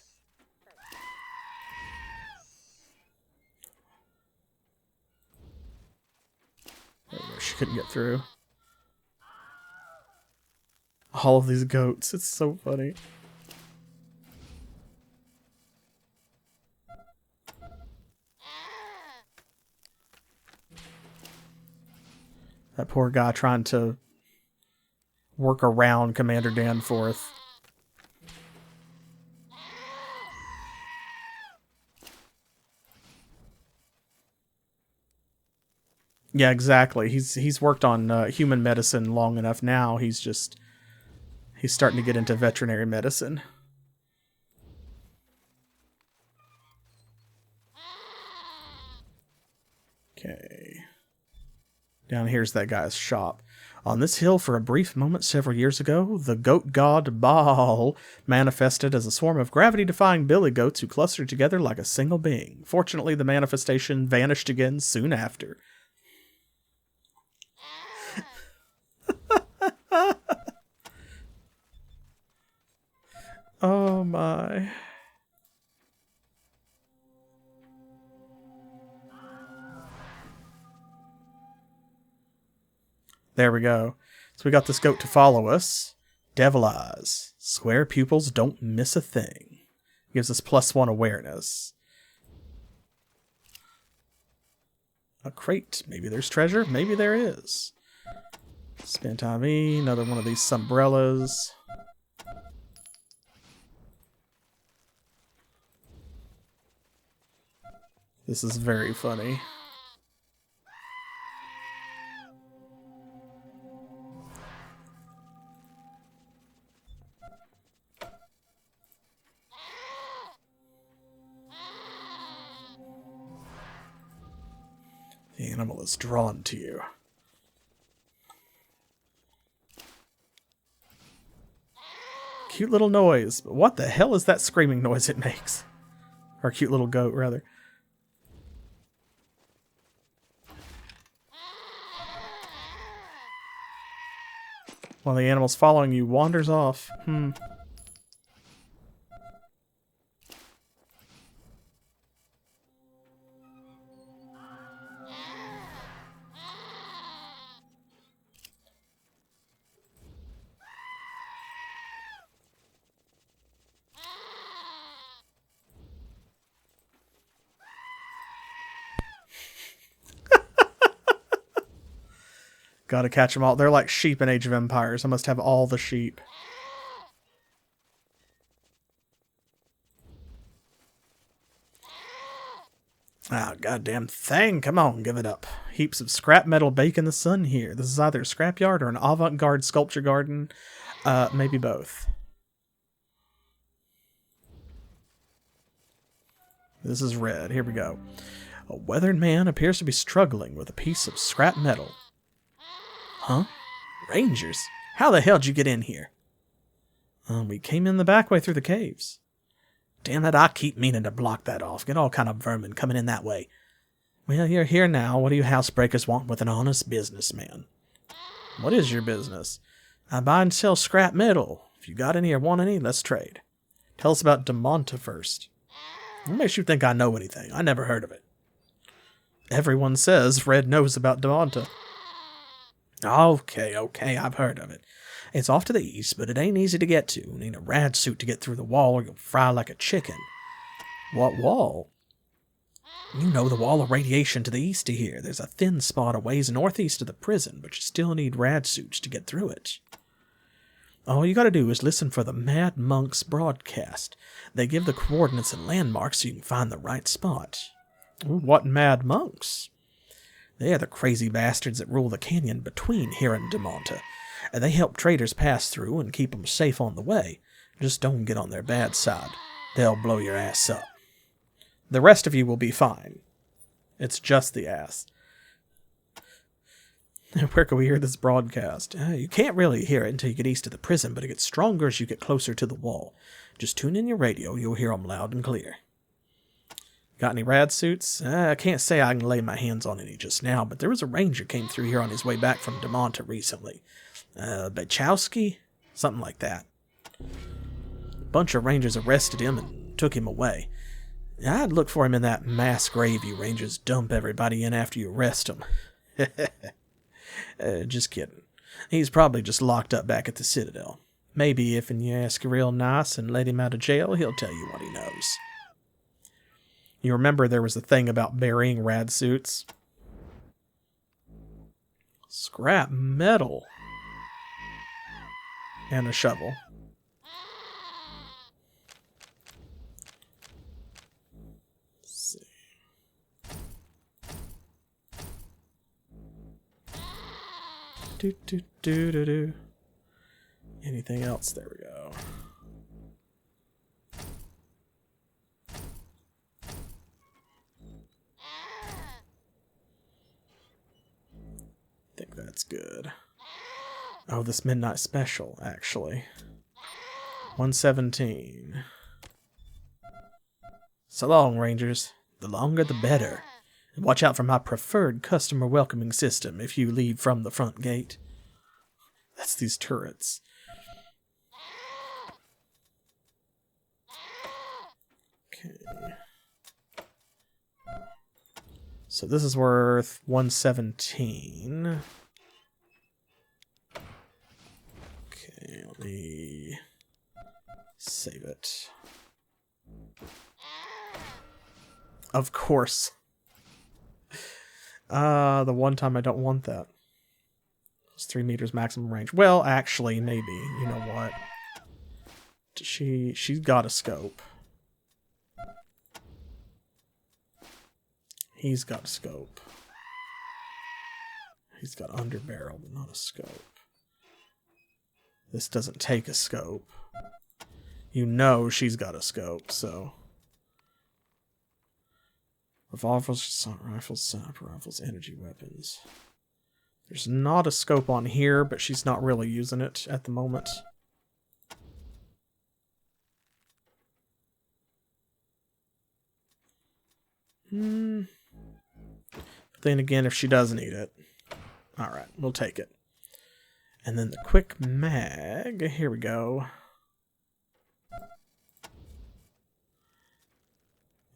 C: Thanks.
A: She couldn't get through. All of these goats. It's so funny. That poor guy trying to work around Commander Danforth. Yeah, exactly. He's worked on human medicine long enough now. He's starting to get into veterinary medicine. Okay. Down here's that guy's shop. On this hill, for a brief moment several years ago, the goat god Baal manifested as a swarm of gravity-defying billy goats who clustered together like a single being. Fortunately, the manifestation vanished again soon after. Oh my. There we go. So we got this goat to follow us. Devil eyes. Square pupils don't miss a thing. Gives us +1 awareness. A crate. Maybe there's treasure. Maybe there is. Spent IV. Another one of these umbrellas. This is very funny. The animal is drawn to you. Cute little noise. But what the hell is that screaming noise it makes? Or cute little goat, rather. While the animal's following you wanders off. Gotta catch them all. They're like sheep in Age of Empires. I must have all the sheep. Ah, goddamn thing. Come on, give it up. Heaps of scrap metal bake in the sun here. This is either a scrapyard or an avant-garde sculpture garden. Maybe both. This is red. Here we go. A weathered man appears to be struggling with a piece of scrap metal. Huh? Rangers? How the hell did you get in here? We came in the back way through the caves. Damn it, I keep meaning to block that off. Get all kind of vermin coming in that way. Well, you're here now. What do you housebreakers want with an honest businessman? What is your business? I buy and sell scrap metal. If you got any or want any, let's trade. Tell us about Demonta first. What makes you think I know anything? I never heard of it. Everyone says Red knows about Demonta. Okay, I've heard of it. It's off to the east, but it ain't easy to get to. Need a rad suit to get through the wall or you'll fry like a chicken. What wall? You know, the wall of radiation to the east of here. There's a thin spot a ways northeast of the prison, but you still need rad suits to get through it. All you gotta do is listen for the Mad Monks broadcast. They give the coordinates and landmarks so you can find the right spot. What Mad Monks? They are the crazy bastards that rule the canyon between here and Demonta. And they help traders pass through and keep them safe on the way. Just don't get on their bad side. They'll blow your ass up. The rest of you will be fine. It's just the ass. Where can we hear this broadcast? You can't really hear it until you get east of the prison, but it gets stronger as you get closer to the wall. Just tune in your radio, you'll hear them loud and clear. Got any rad suits? I can't say I can lay my hands on any just now, but there was a ranger came through here on his way back from Demonta recently. Bachowski? Something like that. A bunch of rangers arrested him and took him away. I'd look for him in that mass grave you rangers dump everybody in after you arrest them. Just kidding. He's probably just locked up back at the Citadel. Maybe if you ask real nice and let him out of jail, he'll tell you what he knows. You remember there was a thing about burying rad suits? Scrap metal. And a shovel. Let's see. Do. Anything else? There we go. I think that's good. Oh, this midnight special, actually. 117. So long, Rangers. The longer the better. And watch out for my preferred customer welcoming system if you leave from the front gate. That's these turrets. Okay. So this is worth 117. Okay, let me save it. Of course. The one time I don't want that. It's 3 meters maximum range. Well, actually, maybe. You know what? She's got a scope. He's got a scope. He's got underbarrel, but not a scope. This doesn't take a scope. You know she's got a scope, so... Revolvers, assault rifles, sniper rifles, energy weapons. There's not a scope on here, but she's not really using it at the moment. But then again, if she does need it. Alright, we'll take it. And then the quick mag. Here we go.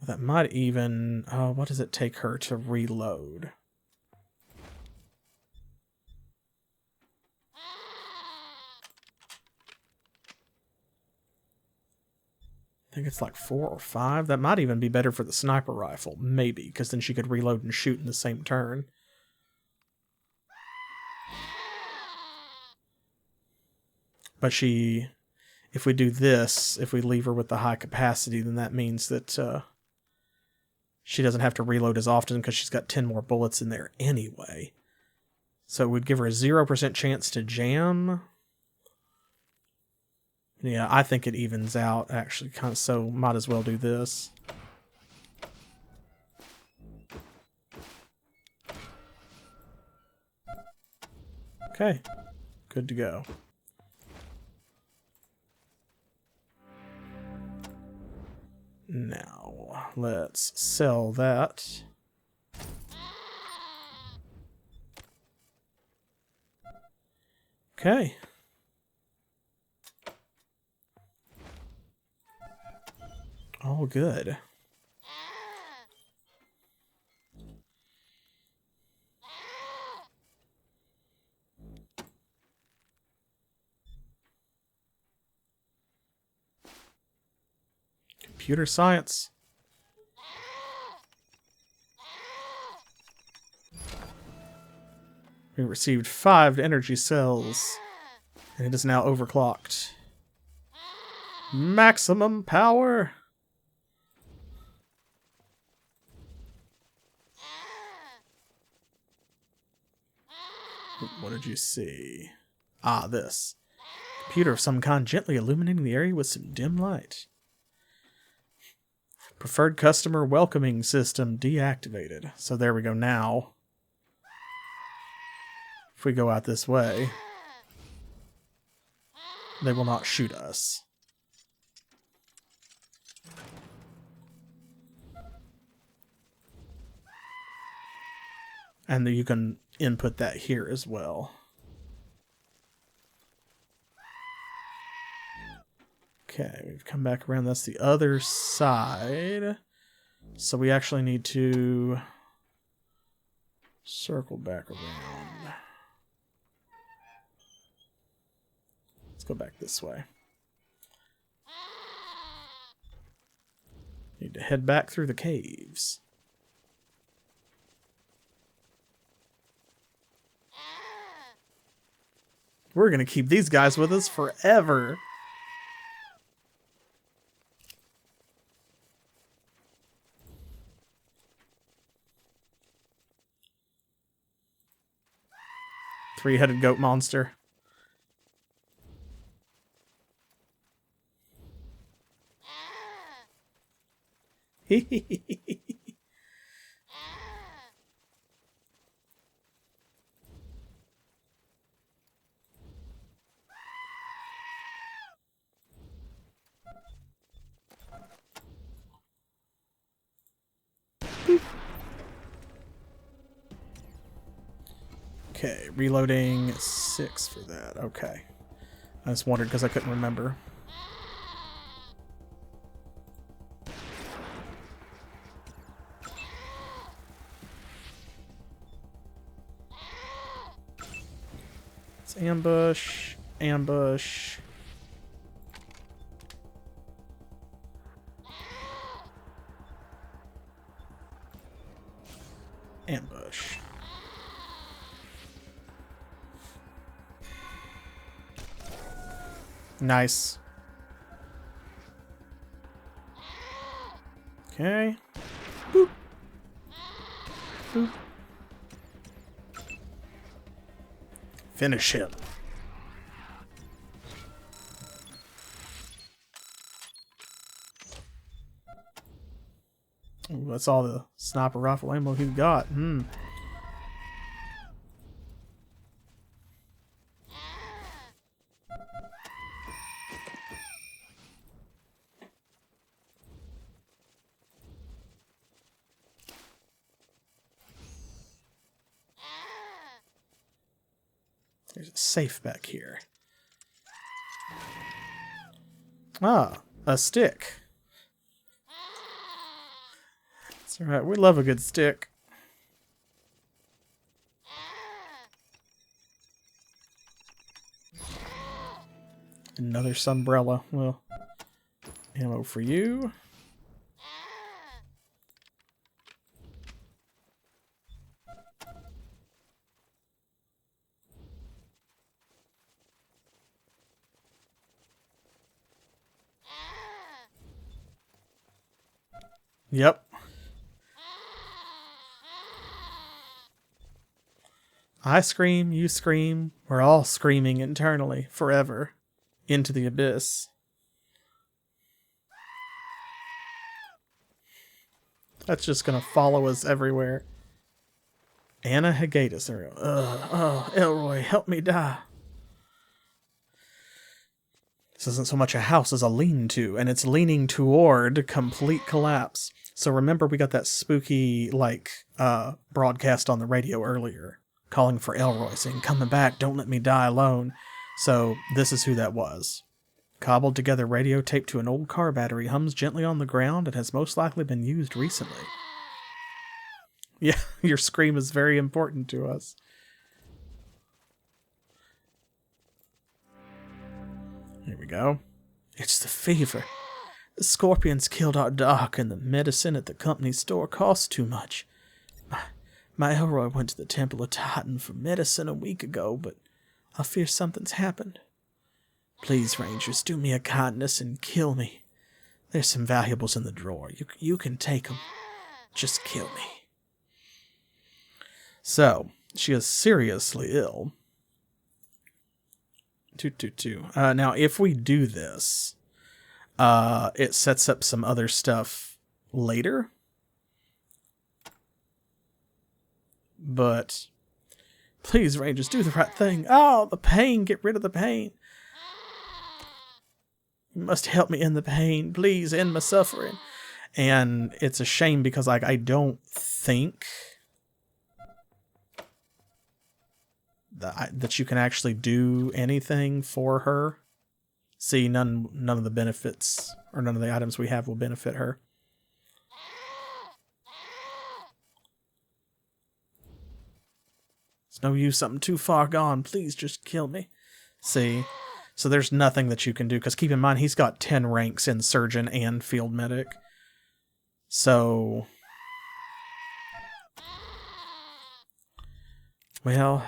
A: That might even... Oh, what does it take her to reload? I think it's like 4 or 5. That might even be better for the sniper rifle. Maybe, because then she could reload and shoot in the same turn. But she... If we do this, if we leave her with the high capacity, then that means that... she doesn't have to reload as often because she's got 10 more bullets in there anyway. So it would give her a 0% chance to jam. Yeah, I think it evens out, actually, kind of, so might as well do this. Okay, good to go. Now, let's sell that. Okay. All good. Computer science. We received 5 energy cells, and it is now overclocked. Maximum power! What did you see? Ah, this. Computer of some kind gently illuminating the area with some dim light. Preferred customer welcoming system deactivated. So there we go now. If we go out this way, they will not shoot us. And you can input that here as well. Okay, we've come back around. That's the other side. So we actually need to circle back around. Let's go back this way. Need to head back through the caves. We're gonna keep these guys with us forever. Three-headed goat monster. Okay, reloading 6 for that. Okay. I just wondered because I couldn't remember. It's ambush, ambush. Ambush. Nice. Okay. Boop. Boop. Finish him. Ooh, that's all the sniper rifle ammo he's got. There's a safe back here. Ah, a stick. It's alright, we love a good stick. Another sunbrella. Well, ammo for you. Yep. I scream, you scream, we're all screaming internally, forever, into the abyss. That's just gonna follow us everywhere. Anna Hagatus. There we go. Oh, Elroy, help me die. This isn't so much a house as a lean-to, and it's leaning toward complete collapse. So remember we got that spooky, broadcast on the radio earlier, calling for Elroy, saying, "Coming back, don't let me die alone." So this is who that was. Cobbled together radio taped to an old car battery hums gently on the ground and has most likely been used recently. Yeah, your scream is very important to us. Here we go. It's the fever. The scorpions killed our doc, and the medicine at the company's store costs too much. My Elroy went to the Temple of Titan for medicine a week ago, but I fear something's happened. Please, Rangers, do me a kindness and kill me. There's some valuables in the drawer. You can take them. Just kill me. So, she is seriously ill. 222. Now, if we do this, it sets up some other stuff later. But, please, Rangers, do the right thing. Oh, the pain. Get rid of the pain. You must help me end the pain. Please, end my suffering. And it's a shame because, I don't think that you can actually do anything for her. See, none of the benefits or none of the items we have will benefit her. It's no use, something too far gone. Please just kill me. See, so there's nothing that you can do, because keep in mind he's got 10 ranks in surgeon and field medic. So, well,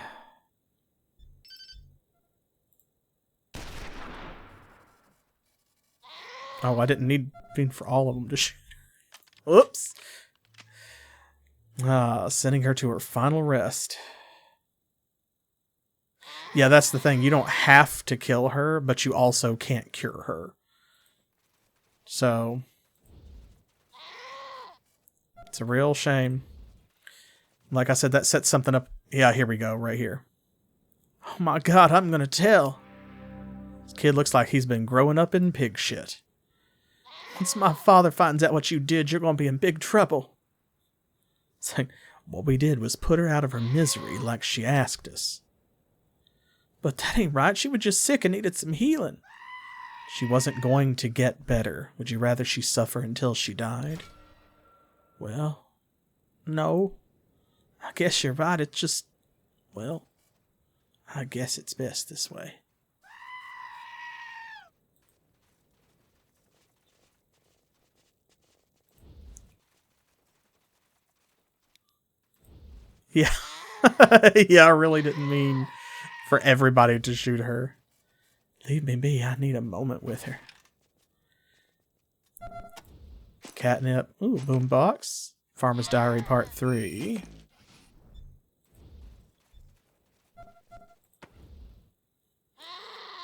A: oh, I didn't need for all of them to shoot. Oops. Sending her to her final rest. Yeah, that's the thing. You don't have to kill her, but you also can't cure her. So, it's a real shame. Like I said, that sets something up. Yeah, here we go, right here. Oh my god, I'm gonna tell. This kid looks like he's been growing up in pig shit. Once my father finds out what you did, you're gonna be in big trouble. It's like, What we did was put her out of her misery like she asked us. But that ain't right. She was just sick and needed some healing. She wasn't going to get better. Would you rather she suffer until she died? Well, no. I guess you're right. It's just, well, I guess it's best this way. Yeah. Yeah, I really didn't mean for everybody to shoot her. Leave me be. I need a moment with her. Catnip. Ooh, boombox. Farmer's Diary Part 3.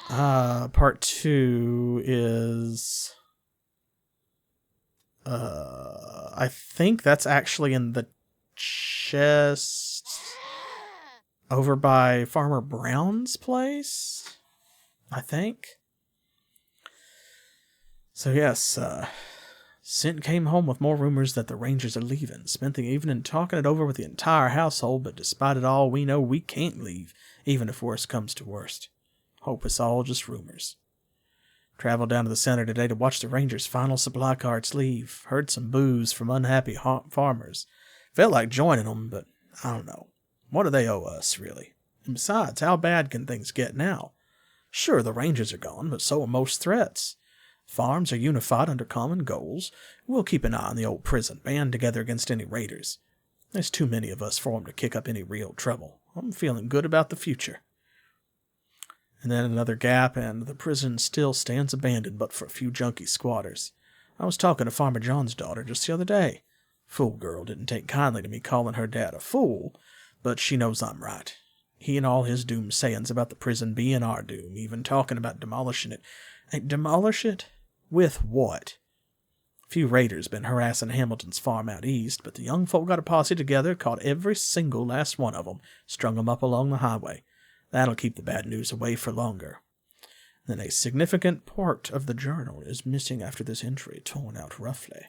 A: Part 2 is... I think that's actually in the chest over by Farmer Brown's place, I think. So yes, Sint came home with more rumors that the Rangers are leaving. Spent the evening talking it over with the entire household, but despite it all, we know we can't leave, even if worst comes to worst. Hope it's all just rumors. Traveled down to the center today to watch the Rangers' final supply carts leave. Heard some boos from unhappy farmers. Felt like joining them, but I don't know. What do they owe us, really? And besides, how bad can things get now? Sure, the Rangers are gone, but so are most threats. Farms are unified under common goals. We'll keep an eye on the old prison, band together against any raiders. There's too many of us for them to kick up any real trouble. I'm feeling good about the future. And then another gap, and the prison still stands abandoned but for a few junkie squatters. I was talking to Farmer John's daughter just the other day. Fool girl didn't take kindly to me calling her dad a fool, but she knows I'm right. He and all his doomsayings about the prison being our doom, even talking about demolishing it. Demolish it? With what? A few raiders been harassing Hamilton's farm out east, but the young folk got a posse together, caught every single last one of them, strung 'em up along the highway. That'll keep the bad news away for longer. Then a significant part of the journal is missing after this entry, torn out roughly.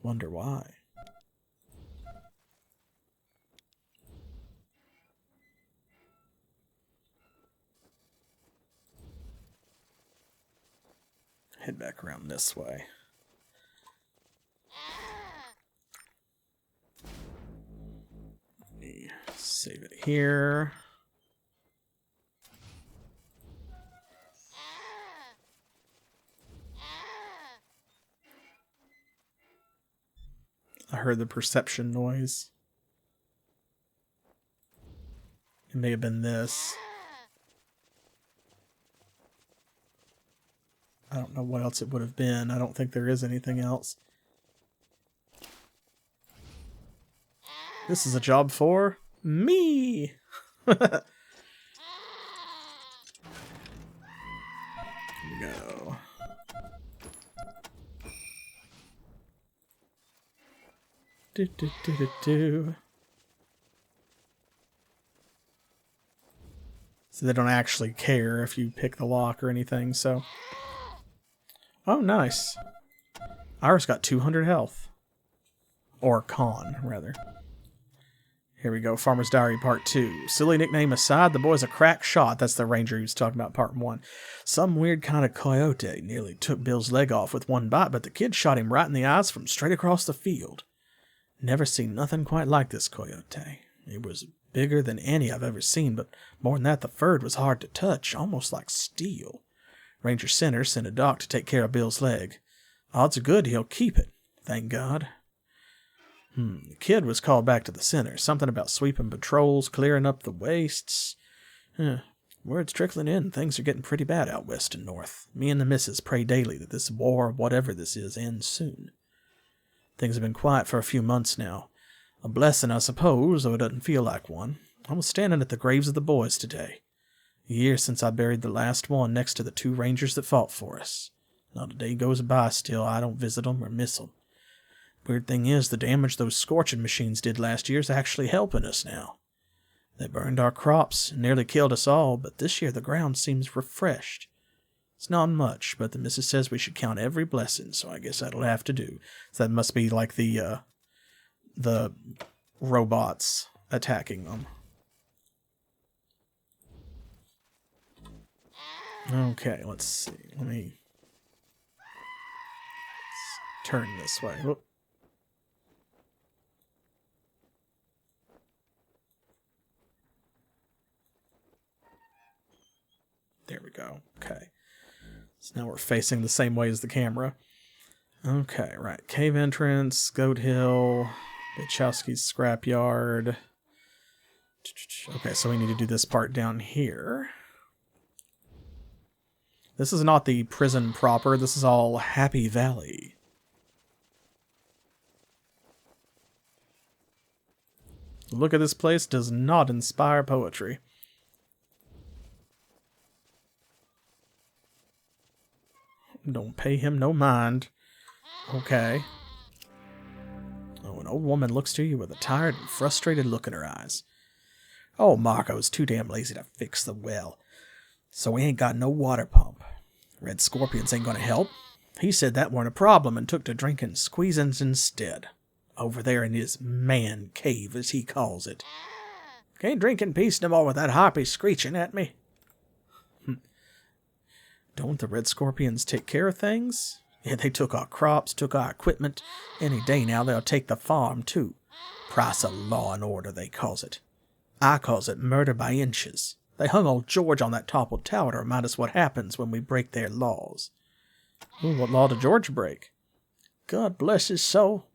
A: Wonder why. Head back around this way. Save it here. I heard the perception noise. It may have been this. I don't know what else it would have been. I don't think there is anything else. This is a job for me. Here we go. So they don't actually care if you pick the lock or anything, so... Oh, nice. Iris got 200 health. Or con, rather. Here we go, Farmer's Diary Part 2. Silly nickname aside, the boy's a crack shot. That's the ranger he was talking about Part 1. Some weird kind of coyote nearly took Bill's leg off with one bite, but the kid shot him right in the eyes from straight across the field. Never seen nothing quite like this coyote. It was bigger than any I've ever seen, but more than that, the fur was hard to touch, almost like steel. Ranger Center sent a doc to take care of Bill's leg. Odds are good he'll keep it, thank God. The kid was called back to the center. Something about sweeping patrols, clearing up the wastes. Word's trickling in. Things are getting pretty bad out west and north. Me and the missus pray daily that this war, whatever this is, ends soon. Things have been quiet for a few months now. A blessing, I suppose, though it doesn't feel like one. I was standing at the graves of the boys today. A year since I buried the last one next to the 2 rangers that fought for us. Not a day goes by still I don't visit them or miss them. Weird thing is, the damage those scorching machines did last year is actually helping us now. They burned our crops and nearly killed us all, but this year the ground seems refreshed. It's not much, but the missus says we should count every blessing, so I guess that'll have to do. So that must be like the robots attacking them. Okay, let's see. Let's turn this way. Whoop. There we go. Okay. So now we're facing the same way as the camera. Okay, right. Cave entrance, Goat Hill, Bachowski's scrapyard. Okay, so we need to do this part down here. This is not the prison proper. This is all Happy Valley. Look at this place does not inspire poetry. Don't pay him no mind. Okay. Oh, an old woman looks to you with a tired and frustrated look in her eyes. Oh, Marco's too damn lazy to fix the well, so we ain't got no water pump. Red Skorpions ain't gonna help. He said that weren't a problem and took to drinking squeezins instead. Over there in his man cave, as he calls it. Can't drink in peace no more with that harpy screeching at me. Don't the Red Skorpions take care of things? Yeah, they took our crops, took our equipment. Any day now they'll take the farm, too. Price of law and order, they calls it. I calls it murder by inches. They hung old George on that toppled tower to remind us what happens when we break their laws. Ooh, what law did George break? God bless his soul.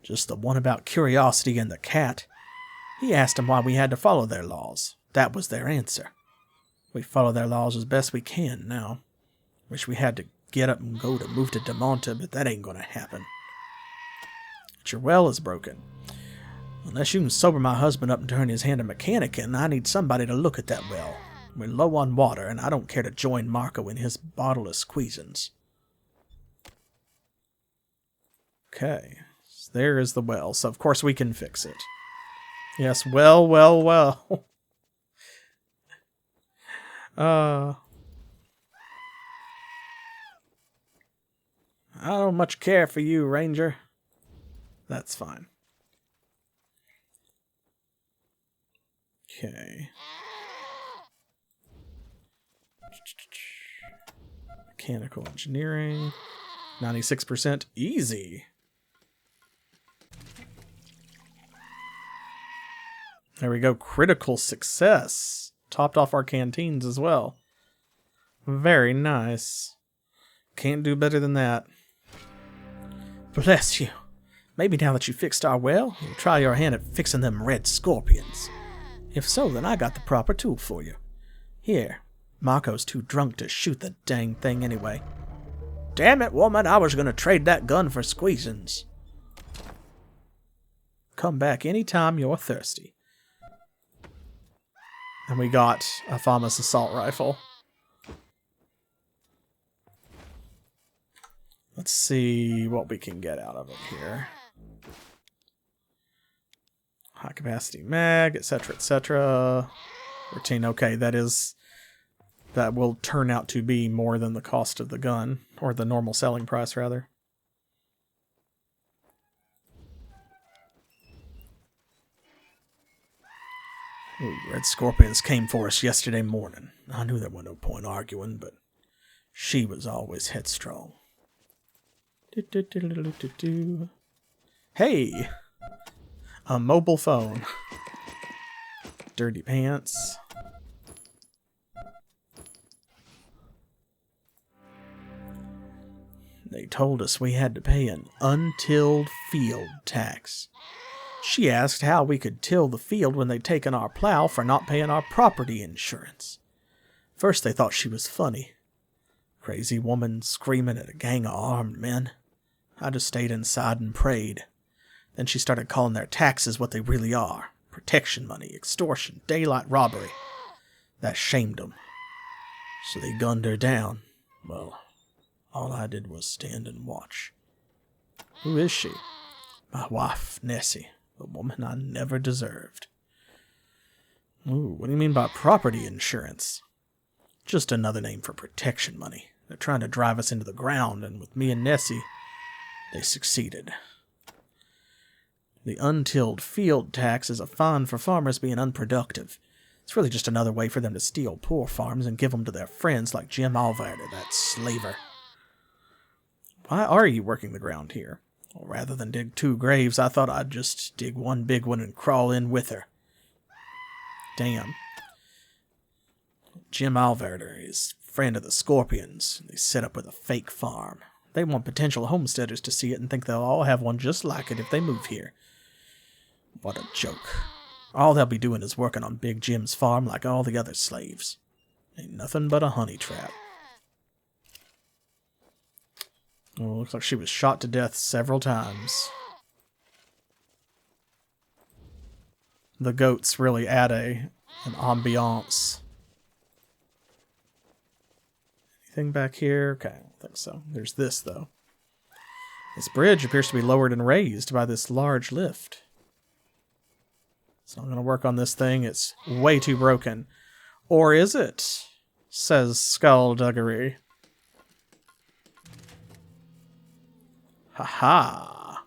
A: Just the one about curiosity and the cat. He asked them why we had to follow their laws. That was their answer. We follow their laws as best we can now. Wish we had to get up and go to move to Demonta, but that ain't gonna happen. But your well is broken. Unless you can sober my husband up and turn his hand to mechanicking, I need somebody to look at that well. We're low on water, and I don't care to join Marco in his bottle of squeezins. Okay, so there is the well, so of course we can fix it. Yes, well. I don't much care for you, Ranger. That's fine. Okay. Mechanical engineering. 96%. Easy. There we go. Critical success. Topped off our canteens as well. Very nice. Can't do better than that. Bless you. Maybe now that you fixed our well, you'll try your hand at fixing them Red Skorpions. If so, then I got the proper tool for you. Here, Marco's too drunk to shoot the dang thing anyway. Damn it, woman, I was gonna trade that gun for squeezins. Come back anytime you're thirsty. And we got a FAMAS assault rifle. Let's see what we can get out of it here. High capacity mag, etc., etc. 14. Okay, that will turn out to be more than the cost of the gun, or the normal selling price rather. Ooh, Red Skorpions came for us yesterday morning. I knew there was no point arguing, but she was always headstrong. Hey! A mobile phone. Dirty pants. They told us we had to pay an untilled field tax. She asked how we could till the field when they'd taken our plow for not paying our property insurance. First they thought she was funny. Crazy woman screaming at a gang of armed men. I just stayed inside and prayed. Then she started calling their taxes what they really are. Protection money, extortion, daylight robbery. That shamed them. So they gunned her down. Well, all I did was stand and watch. Who is she? My wife, Nessie. The woman I never deserved. Ooh, what do you mean by property insurance? Just another name for protection money. They're trying to drive us into the ground, and with me and Nessie, they succeeded. The untilled field tax is a fine for farmers being unproductive. It's really just another way for them to steal poor farms and give them to their friends like Jim Alvarder, that slaver. Why are you working the ground here? Well, rather than dig 2 graves, I thought I'd just dig one big one and crawl in with her. Damn. Jim Alvarder is a friend of the Skorpions. They set up with a fake farm. They want potential homesteaders to see it and think they'll all have one just like it if they move here. What a joke. All they'll be doing is working on Big Jim's farm like all the other slaves. Ain't nothing but a honey trap. Oh, looks like she was shot to death several times. The goats really add an ambiance. Anything back here? Okay, I don't think so. There's this, though. This bridge appears to be lowered and raised by this large lift. It's not going to work on this thing. It's way too broken. Or is it? Says Skullduggery. Ha-ha.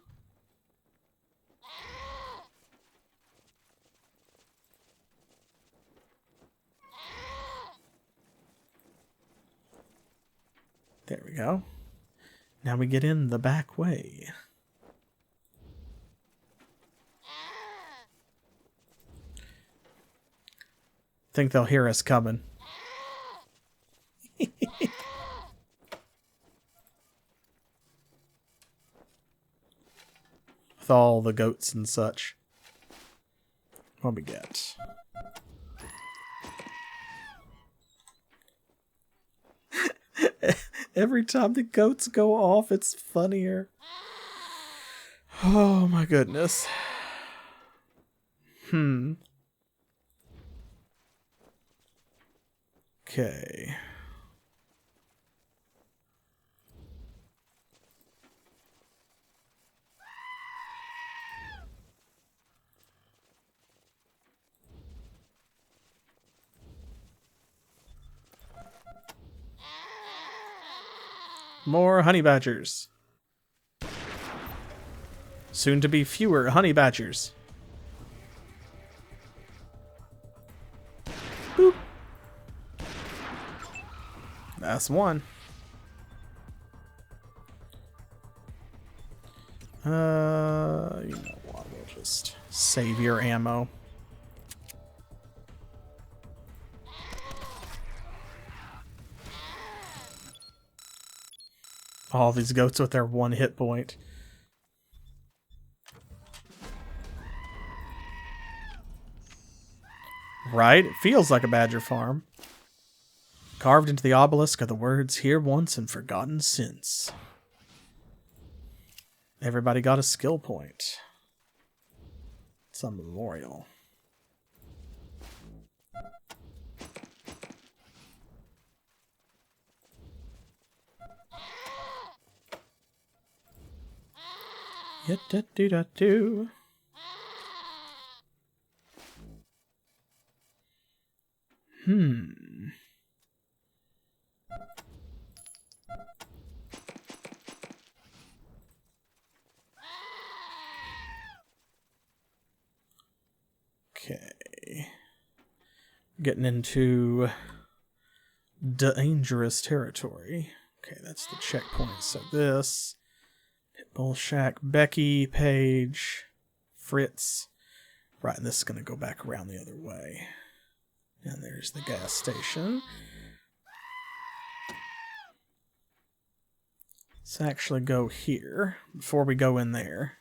A: There we go. Now we get in the back way. Think they'll hear us coming. With all the goats and such. What we get? Every time the goats go off, it's funnier. Oh my goodness. Okay. More honey badgers. Soon to be fewer honey badgers. Boop. That's one. You know what? We'll just save your ammo. All these goats with their 1 hit point. Right? It feels like a badger farm. Carved into the obelisk are the words, "Here once and forgotten since." Everybody got a skill point. It's a memorial. Yet-da-do-da-do. Okay. Getting into dangerous territory. Okay, that's the checkpoint. So this... Pitbull Shack, Becky, Paige, Fritz. Right, and this is going to go back around the other way. And there's the gas station. Let's actually go here before we go in there.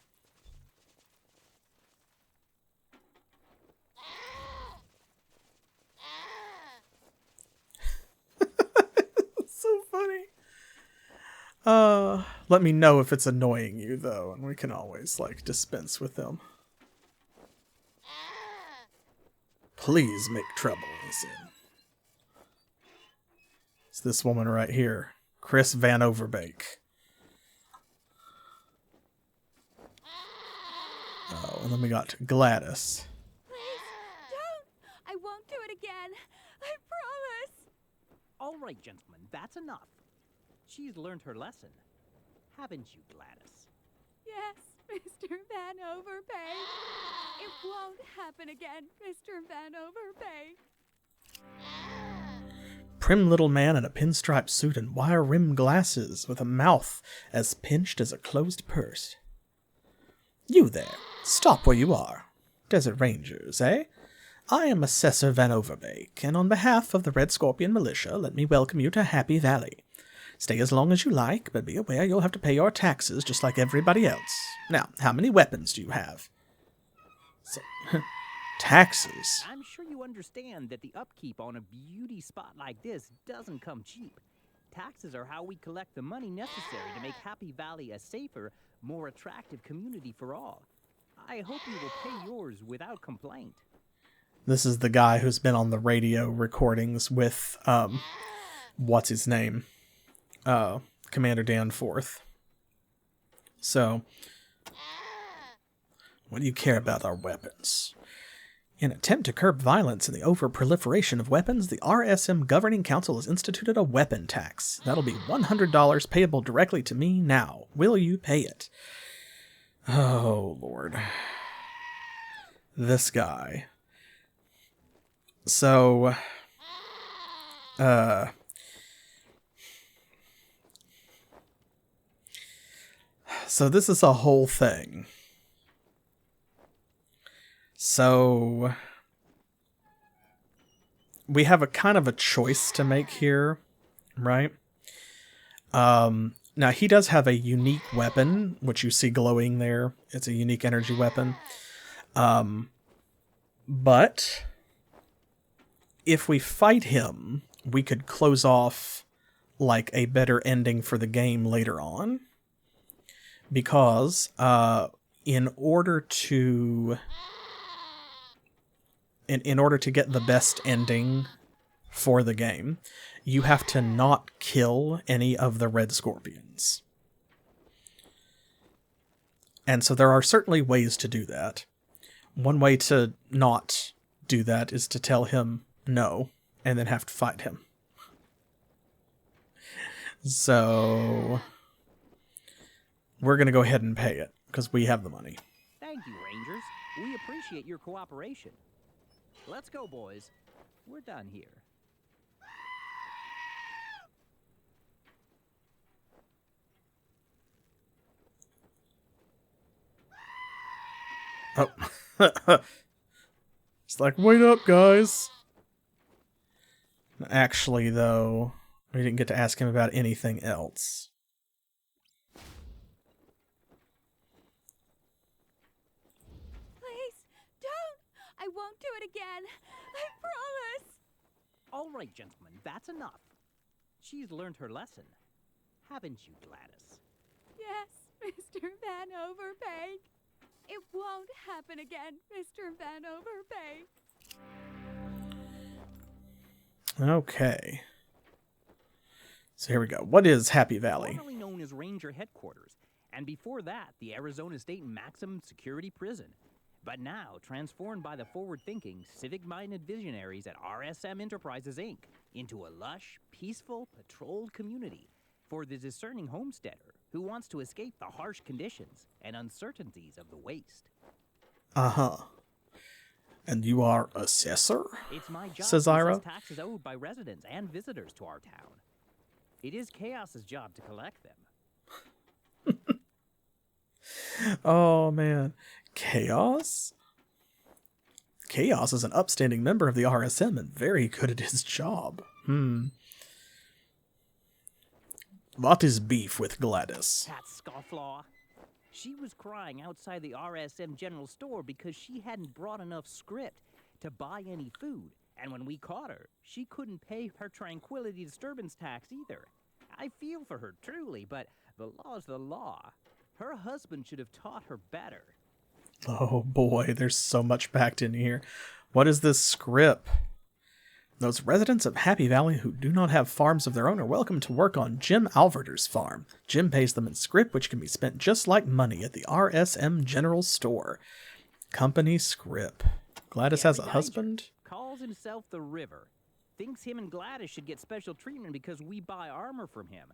A: So funny. Let me know if it's annoying you, though, and we can always, like, dispense with them. Please make trouble, is it? It's this woman right here, Chris Van Overbeek. Oh, and then we got Gladys.
E: Please, don't! I won't do it again. I promise.
F: All right, gentlemen, that's enough. She's learned her lesson. Haven't you, Gladys?
E: Yes, Mr. Van Overpay. It won't happen again, Mr. Van Overpay.
A: Prim little man in a pinstripe suit and wire-rimmed glasses, with a mouth as pinched as a closed purse. You there, stop where you are. Desert Rangers, eh? I am Assessor Van Overbeek, and on behalf of the Red Skorpion Militia, let me welcome you to Happy Valley. Stay as long as you like, but be aware you'll have to pay your taxes just like everybody else. Now, how many weapons do you have? Taxes?
F: I'm sure you understand that the upkeep on a beauty spot like this doesn't come cheap. Taxes are how we collect the money necessary to make Happy Valley a safer, more attractive community for all. I hope you will pay yours without complaint.
A: This is the guy who's been on the radio recordings with, what's his name? Commander Danforth. So, what do you care about our weapons? In an attempt to curb violence and the over-proliferation of weapons, the RSM Governing Council has instituted a weapon tax. That'll be $100 payable directly to me now. Will you pay it? Oh, Lord. This guy. So, so this is a whole thing. So, we have a kind of a choice to make here, right? Now, he does have a unique weapon, which you see glowing there. It's a unique energy weapon. But if we fight him, we could close off, like, a better ending for the game later on. Because, in order to get the best ending for the game, you have to not kill any of the Red Skorpions. And so there are certainly ways to do that. One way to not do that is to tell him no, and then have to fight him. So, we're going to go ahead and pay it, because we have the money.
F: Thank you, Rangers. We appreciate your cooperation. Let's go, boys. We're done here.
A: Oh. It's like, wait up, guys. Actually, though, we didn't get to ask him about anything else.
E: Please, don't! I won't do it again. I promise.
F: All right, gentlemen, that's enough. She's learned her lesson. Haven't you, Gladys?
E: Yes, Mr. Van Overpay. It won't happen again, Mr. Van Overpay.
A: Okay. So here we go. What is Happy Valley?
F: Formerly known as Ranger Headquarters, and before that, the Arizona State Maximum Security Prison. But now, transformed by the forward-thinking, civic-minded visionaries at RSM Enterprises, Inc., into a lush, peaceful, patrolled community for the discerning homesteader who wants to escape the harsh conditions and uncertainties of the waste.
A: Uh-huh. And you are Assessor?
F: It's my job
A: says
F: to
A: Ira.
F: assess taxes owed by residents and visitors to our town. It is Chaos's job to collect them.
A: Oh, man. Chaos? Chaos is an upstanding member of the RSM and very good at his job. What is beef with Gladys?
F: That scofflaw. She was crying outside the RSM general store because she hadn't brought enough script to buy any food. And when we caught her, she couldn't pay her tranquility disturbance tax either. I feel for her, truly, but the law's the law. Her husband should have taught her better.
A: Oh boy, there's so much packed in here. What is this script? Those residents of Happy Valley who do not have farms of their own are welcome to work on Jim Alverder's farm. Jim pays them in script, which can be spent just like money at the RSM General Store. Company script. Gladys has a husband?
F: Calls himself the River. Thinks him and Gladys should get special treatment because we buy armor from him.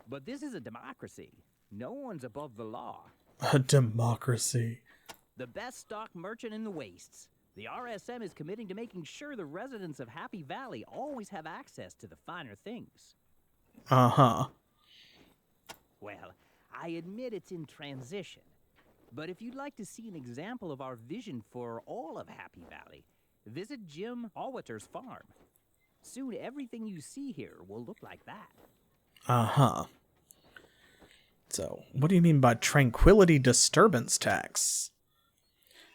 F: But this is a democracy. No one's above the law.
A: A democracy.
F: The best stock merchant in the wastes. The RSM is committing to making sure the residents of Happy Valley always have access to the finer things.
A: Uh-huh.
F: Well, I admit it's in transition. But if you'd like to see an example of our vision for all of Happy Valley, visit Jim Allwitter's farm. Soon everything you see here will look like that.
A: Uh-huh. So, what do you mean by tranquility disturbance tax?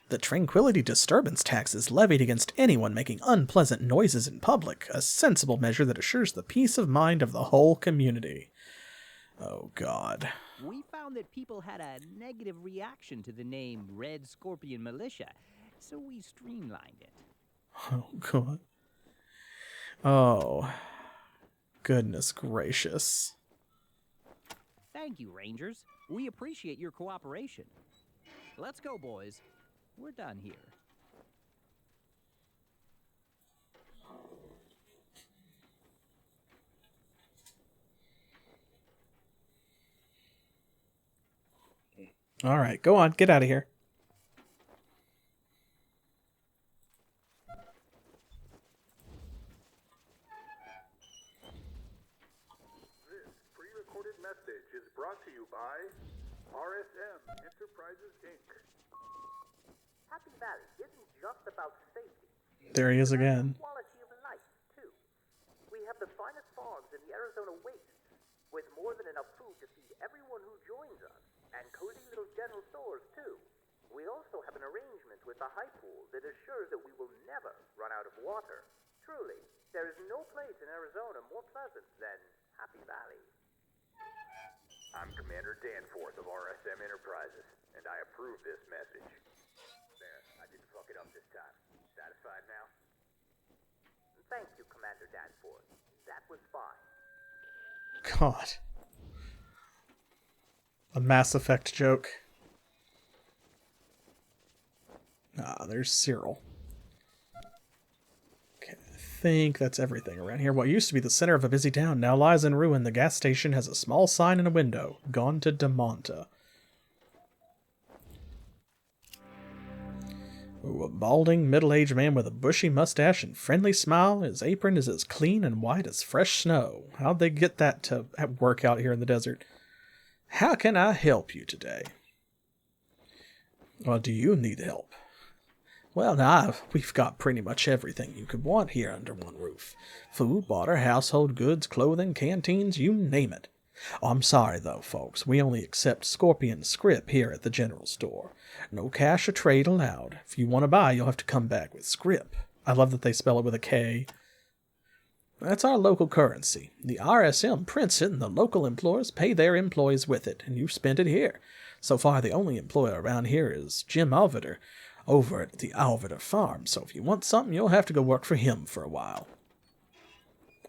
A: The tranquility disturbance tax is levied against anyone making unpleasant noises in public, a sensible measure that assures the peace of mind of the whole community. Oh, God.
F: We found that people had a negative reaction to the name Red Skorpion Militia, so we streamlined it.
A: Oh, God. Oh, goodness gracious.
F: Thank you, Rangers. We appreciate your cooperation. Let's go, boys. We're done here.
A: All right, go on. Get out of here.
B: This pre-recorded message is brought to you by RSM Enterprises, Inc.
C: Happy Valley isn't just about safety.
A: There he is
C: It's
A: again.
C: about quality of life, too. We have the finest farms in the Arizona wastes, with more than enough food to feed everyone who joins us, and cozy little general stores, too. We also have an arrangement with the high pool that assures that we will never run out of water. Truly, there is no place in Arizona more pleasant than Happy Valley.
B: I'm Commander Danforth of RSM Enterprises, and I approve this message. There, I didn't fuck it up this time. Satisfied now?
C: Thank you, Commander Danforth. That was fine.
A: God. A Mass Effect joke. Ah, there's Cyril. Okay, I think that's everything around here. What used to be the center of a busy town now lies in ruin. The gas station has a small sign in a window. Gone to Demonta. Ooh, a balding, middle-aged man with a bushy mustache and friendly smile. His apron is as clean and white as fresh snow. How'd they get that to work out here in the desert? How can I help you today? Well, do you need help? Well, now, we've got pretty much everything you could want here under one roof. Food, water, household goods, clothing, canteens, you name it. Oh, I'm sorry, though, folks. We only accept Skorpion scrip here at the general store. No cash or trade allowed. If you want to buy, you'll have to come back with scrip. I love that they spell it with a K. That's our local currency. The RSM prints it, and the local employers pay their employees with it, and you spend it here. So far, the only employer around here is Jim Allwiter, over at the Allwiter farm, so if you want something, you'll have to go work for him for a while.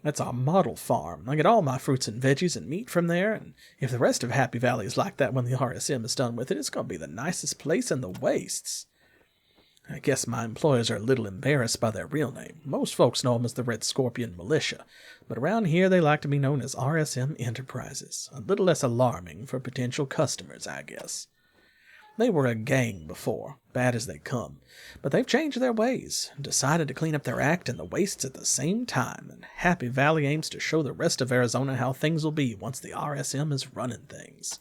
A: That's our model farm. I get all my fruits and veggies and meat from there, and if the rest of Happy Valley is like that when the RSM is done with it, it's going to be the nicest place in the wastes. I guess my employers are a little embarrassed by their real name. Most folks know them as the Red Skorpion Militia, but around here they like to be known as RSM Enterprises. A little less alarming for potential customers, I guess. They were a gang before, bad as they come, but they've changed their ways and decided to clean up their act in the wastes at the same time, and Happy Valley aims to show the rest of Arizona how things will be once the RSM is running things.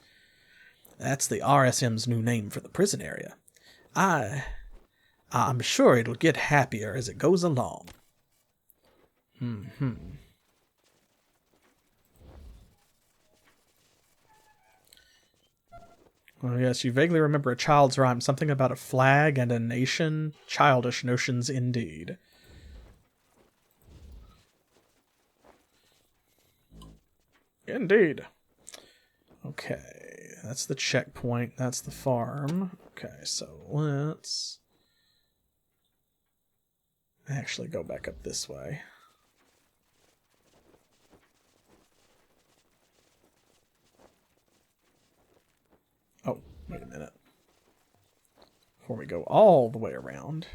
A: That's the RSM's new name for the prison area. I'm sure it'll get happier as it goes along. Oh, yes, you vaguely remember a child's rhyme, something about a flag and a nation. Childish notions indeed. Indeed. Okay, that's the checkpoint. That's the farm. Okay, so let's actually go back up this way. Oh, wait a minute. Before we go all the way around.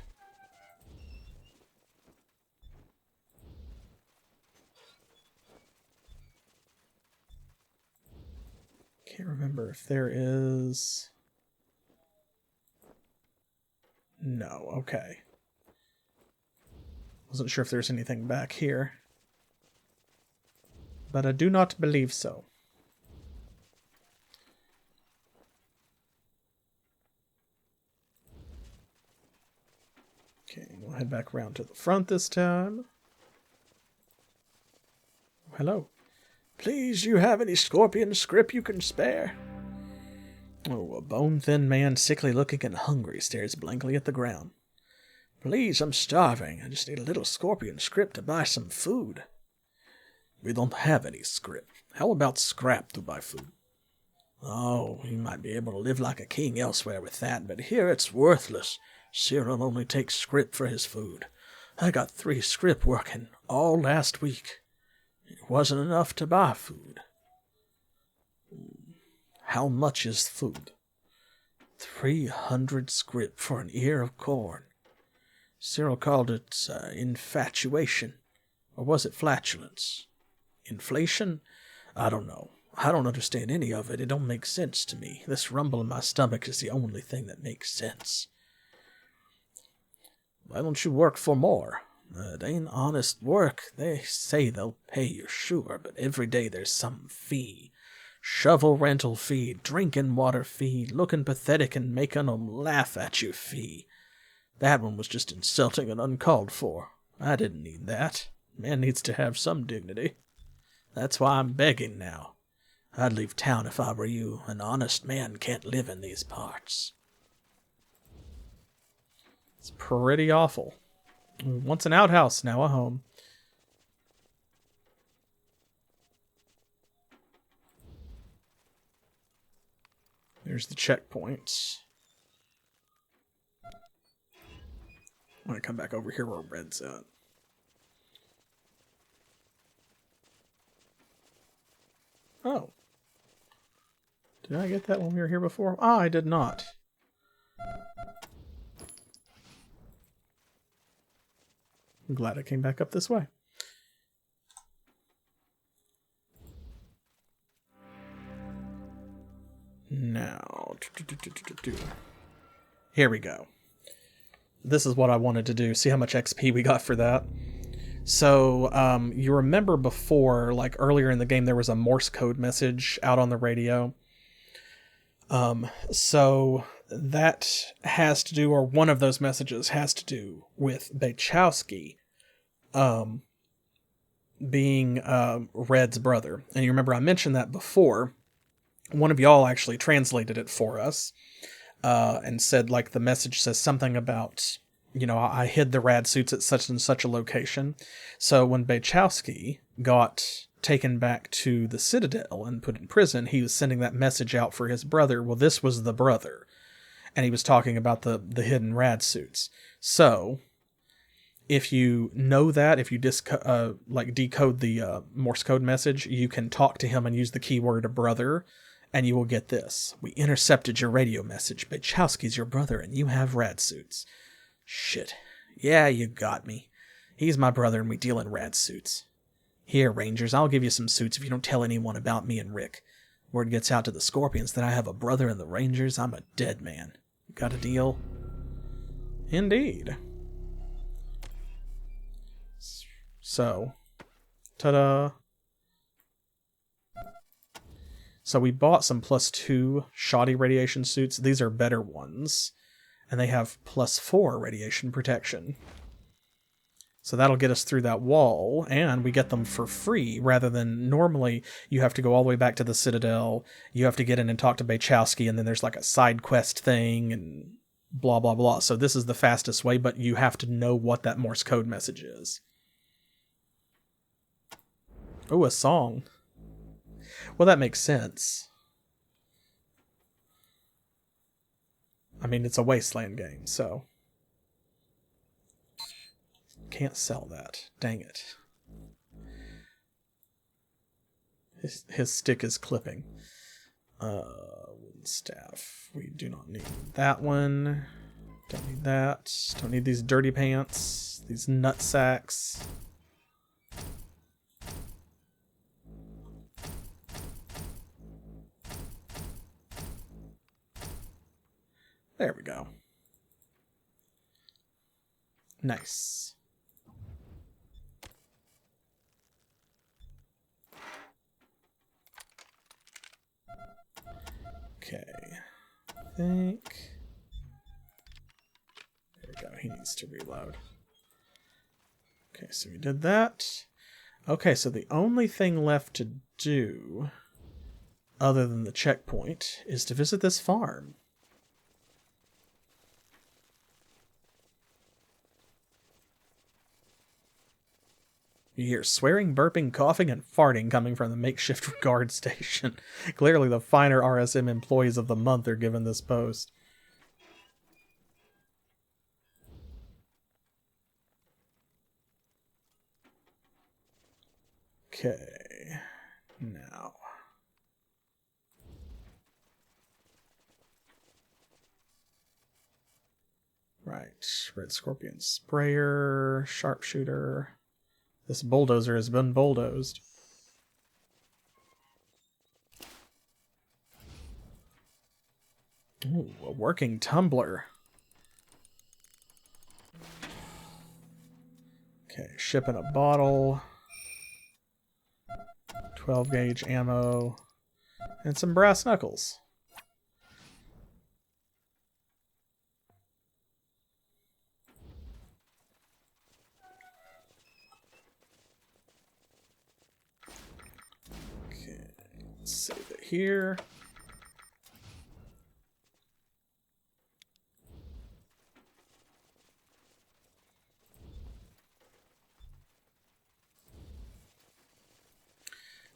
A: remember if there is... No, okay. Wasn't sure if there's anything back here. But I do not believe so. Okay, we'll head back around to the front this time. Hello. Please, you have any scorpion script you can spare? Oh, a bone-thin man, sickly looking and hungry, stares blankly at the ground. Please, I'm starving. I just need a little scorpion script to buy some food. We don't have any script. How about scrap to buy food? Oh, you might be able to live like a king elsewhere with that, but here it's worthless. Cyril only takes script for his food. I got 3 script working all last week. It wasn't enough to buy food. How much is food? 300 script for an ear of corn. Cyril called it infatuation. Or was it flatulence? Inflation? I don't know. I don't understand any of it. It don't make sense to me. This rumble in my stomach is the only thing that makes sense. Why don't you work for more? It ain't honest work. They say they'll pay you, sure, but every day there's some fee. Shovel rental fee, drinking water fee, looking pathetic and making 'em laugh at you fee. That one was just insulting and uncalled for. I didn't need that. Man needs to have some dignity. That's why I'm begging now. I'd leave town if I were you. An honest man can't live in these parts. It's pretty awful. Once an outhouse, now a home. There's the checkpoints. I'm going to come back over here where Red's at. Oh. Did I get that when we were here before? Ah, I did not. I'm glad I came back up this way. Now, here we go. This is what I wanted to do. See how much XP we got for that. So, you remember before, like earlier in the game, there was a Morse code message out on the radio. So that has to do, or one of those messages has to do with Bachowski, being, Red's brother. And you remember I mentioned that before. One of y'all actually translated it for us, and said, like, the message says something about, you know, I hid the rad suits at such and such a location. So when Bachowski got taken back to the Citadel and put in prison, he was sending that message out for his brother. Well, this was the brother. And he was talking about the hidden rad suits. So, if you know that, if you decode the Morse code message, you can talk to him and use the keyword brother, and you will get this. We intercepted your radio message. Bachowski's your brother, and you have rad suits. Shit. Yeah, you got me. He's my brother, and we deal in rad suits. Here, Rangers, I'll give you some suits if you don't tell anyone about me and Rick. Word gets out to the Scorpions that I have a brother in the Rangers, I'm a dead man. Got a deal? Indeed. So, ta-da. So we bought some +2 shoddy radiation suits. These are better ones. And they have +4 radiation protection. So that'll get us through that wall, and we get them for free, rather than normally you have to go all the way back to the Citadel, you have to get in and talk to Bachowski, and then there's like a side quest thing, and blah blah blah. So this is the fastest way, but you have to know what that Morse code message is. Oh, a song. Well, that makes sense. I mean, it's a Wasteland game, so... Can't sell that. Dang it. His stick is clipping. Wooden staff. We do not need that one. Don't need that. Don't need these dirty pants. These nut sacks. There we go. Nice. Okay. I think... There we go. He needs to reload. Okay, so we did that. Okay, so the only thing left to do, other than the checkpoint, is to visit this farm. You hear swearing, burping, coughing, and farting coming from the makeshift guard station. Clearly the finer RSM employees of the month are given this post. Okay, now. Right, Red Skorpion sprayer, sharpshooter. This bulldozer has been bulldozed. Ooh, a working tumbler. Okay, shipping a bottle. 12 gauge ammo. And some brass knuckles. Okay, let's save it here.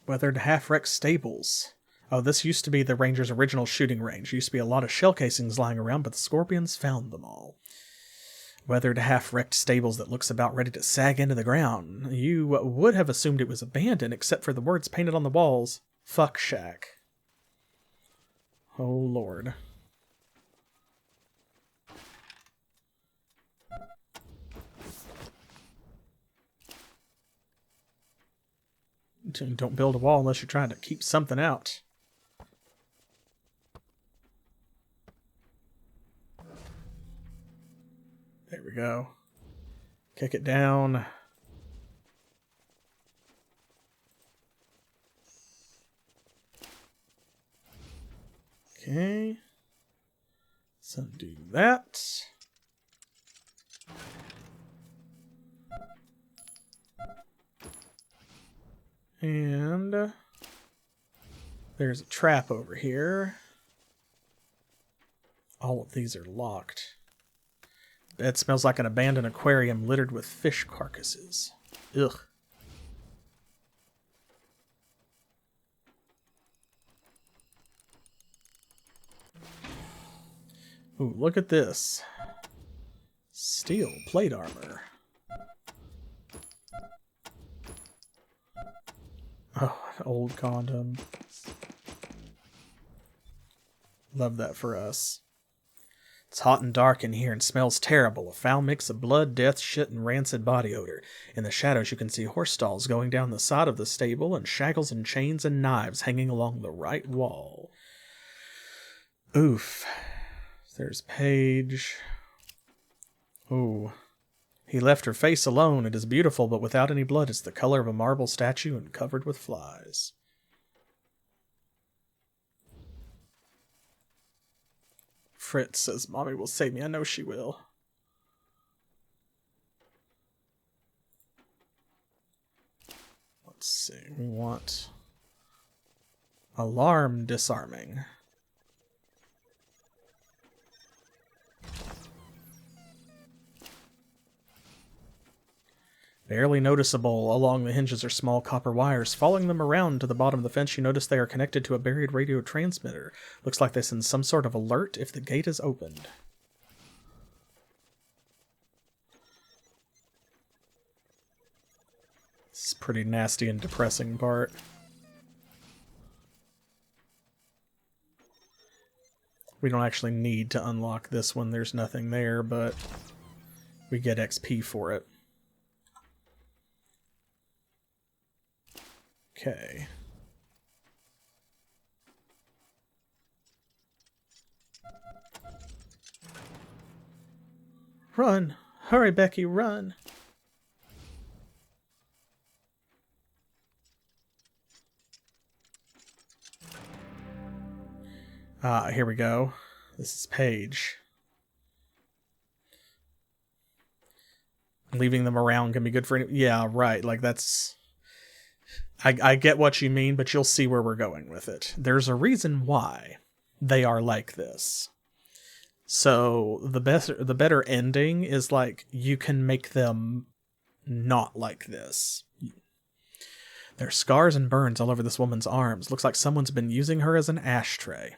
A: Weathered half-wrecked stables. Oh, this used to be the Ranger's original shooting range. Used to be a lot of shell casings lying around, but the Skorpions found them all. Weathered half-wrecked stables that looks about ready to sag into the ground. You would have assumed it was abandoned, except for the words painted on the walls. Fuck shack. Oh, Lord. Don't build a wall unless you're trying to keep something out. There we go. Kick it down. Okay. Let's undo that. And there's a trap over here. All of these are locked. Bed smells like an abandoned aquarium littered with fish carcasses. Ugh. Ooh, look at this. Steel plate armor. Oh, an old condom. Love that for us. It's hot and dark in here and smells terrible. A foul mix of blood, death, shit, and rancid body odor. In the shadows you can see horse stalls going down the side of the stable and shackles and chains and knives hanging along the right wall. Oof. There's Paige. Ooh. He left her face alone. It is beautiful, but without any blood. It's the color of a marble statue and covered with flies. Fritz says, Mommy will save me. I know she will. Let's see. We want alarm disarming. Barely noticeable. Along the hinges are small copper wires. Following them around to the bottom of the fence, you notice they are connected to a buried radio transmitter. Looks like they send some sort of alert if the gate is opened. This is pretty nasty and depressing part. We don't actually need to unlock this one. There's nothing there, but we get XP for it. Okay. Run! Hurry, Becky, run! Here we go. This is Paige. Leaving them around can be good for any... Yeah, right. Like, that's... I get what you mean, but you'll see where we're going with it. There's a reason why they are like this. So the better ending is like you can make them not like this. There's scars and burns all over this woman's arms. Looks like someone's been using her as an ashtray.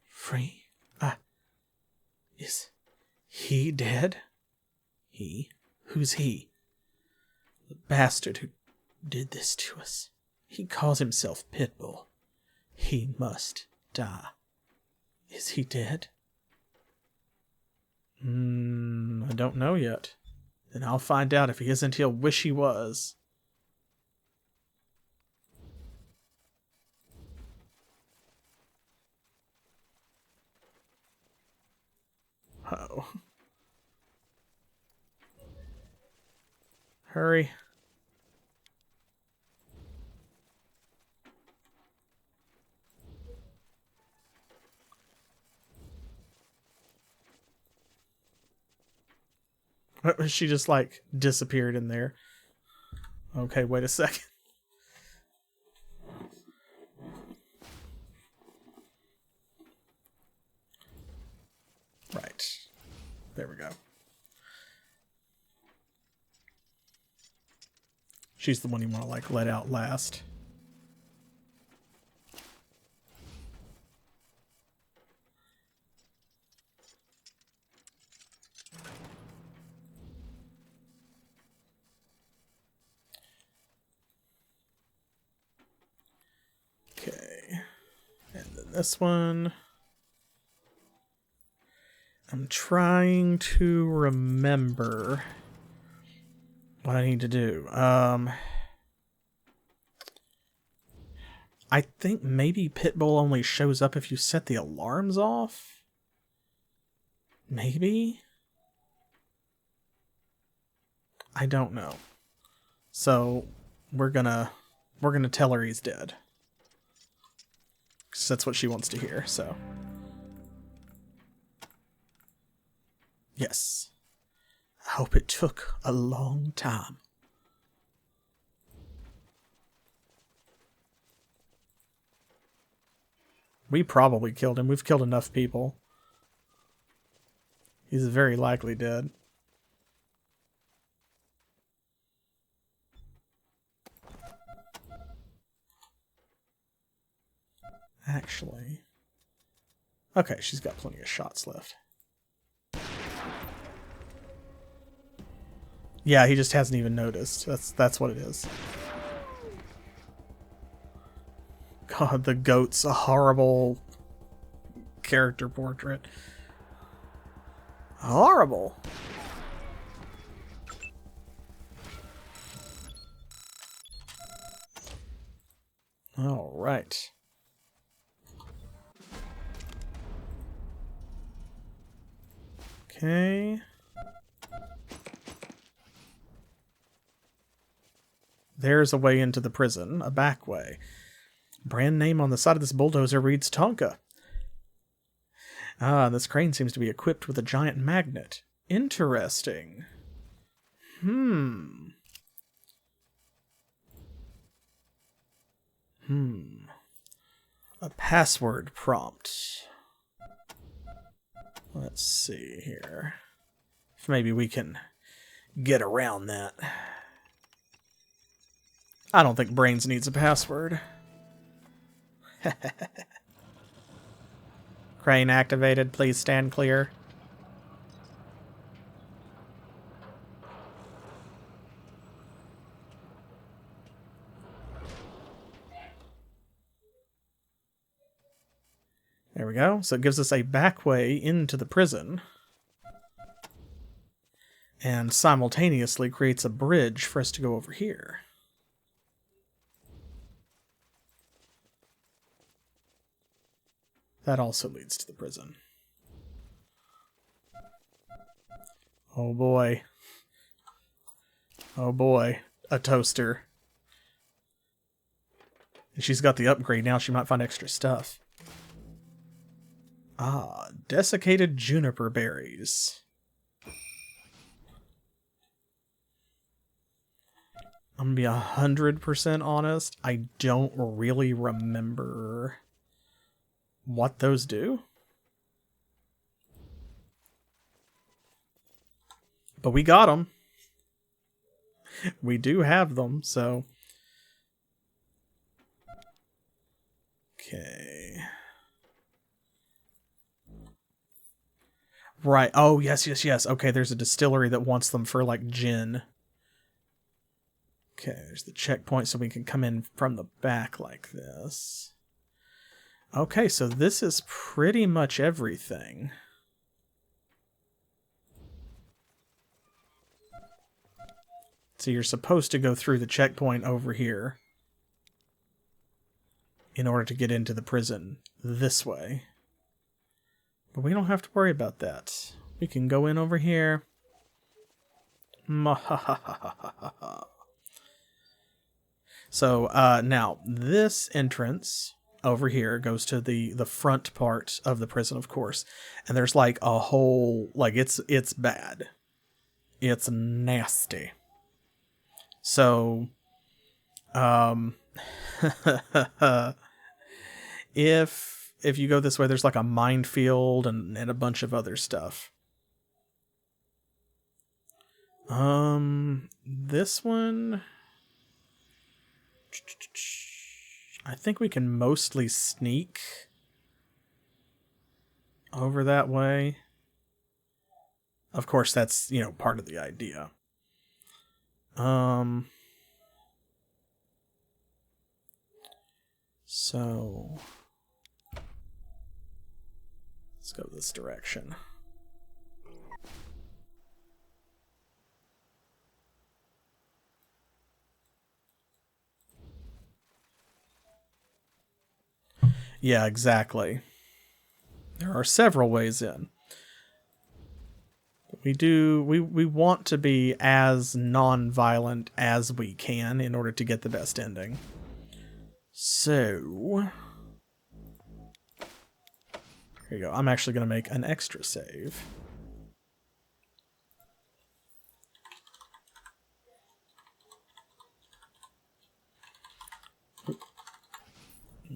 A: Free? Is he dead? He? Who's he? The bastard who did this to us. He calls himself Pitbull. He must die. Is he dead? I don't know yet. Then I'll find out. If he isn't, he'll wish he was. Oh. Hurry. She just, like, disappeared in there. Okay, wait a second. Right. There we go. She's the one you want to, like, let out last. Okay. And then this one. I'm trying to remember what I need to do. I think maybe Pitbull only shows up if you set the alarms off? Maybe? I don't know. So we're gonna tell her he's dead. 'Cause that's what she wants to hear, so. Yes. I hope it took a long time. We probably killed him. We've killed enough people. He's very likely dead. Actually. Okay, she's got plenty of shots left. Yeah, he just hasn't even noticed. That's what it is. God, the goat's a horrible character portrait. Horrible. All right. Okay. There's a way into the prison, a back way. Brand name on the side of this bulldozer reads Tonka. Ah, this crane seems to be equipped with a giant magnet. Interesting. A password prompt. Let's see here. If maybe we can get around that. I don't think Brains needs a password. Crane activated. Please stand clear. There we go. So it gives us a back way into the prison. And simultaneously creates a bridge for us to go over here. That also leads to the prison. Oh boy. Oh boy. A toaster. And she's got the upgrade now. She might find extra stuff. Ah, desiccated juniper berries. I'm gonna be 100% honest. I don't really remember what those do. But we got them. We do have them, so. Okay. Right. Oh, yes, yes, yes. Okay, there's a distillery that wants them for, like, gin. Okay, there's the checkpoint so we can come in from the back like this. Okay, so this is pretty much everything. So you're supposed to go through the checkpoint over here in order to get into the prison this way. But we don't have to worry about that. We can go in over here. So now this entrance over here goes to the front part of the prison, of course. And there's like a whole, like it's bad. It's nasty. So if you go this way, there's like a minefield and a bunch of other stuff. This one, I think we can mostly sneak over that way. Of course, that's, you know, part of the idea. So let's go this direction. Yeah, exactly. There are several ways in. We want to be as non-violent as we can in order to get the best ending. So here you go. I'm actually going to make an extra save.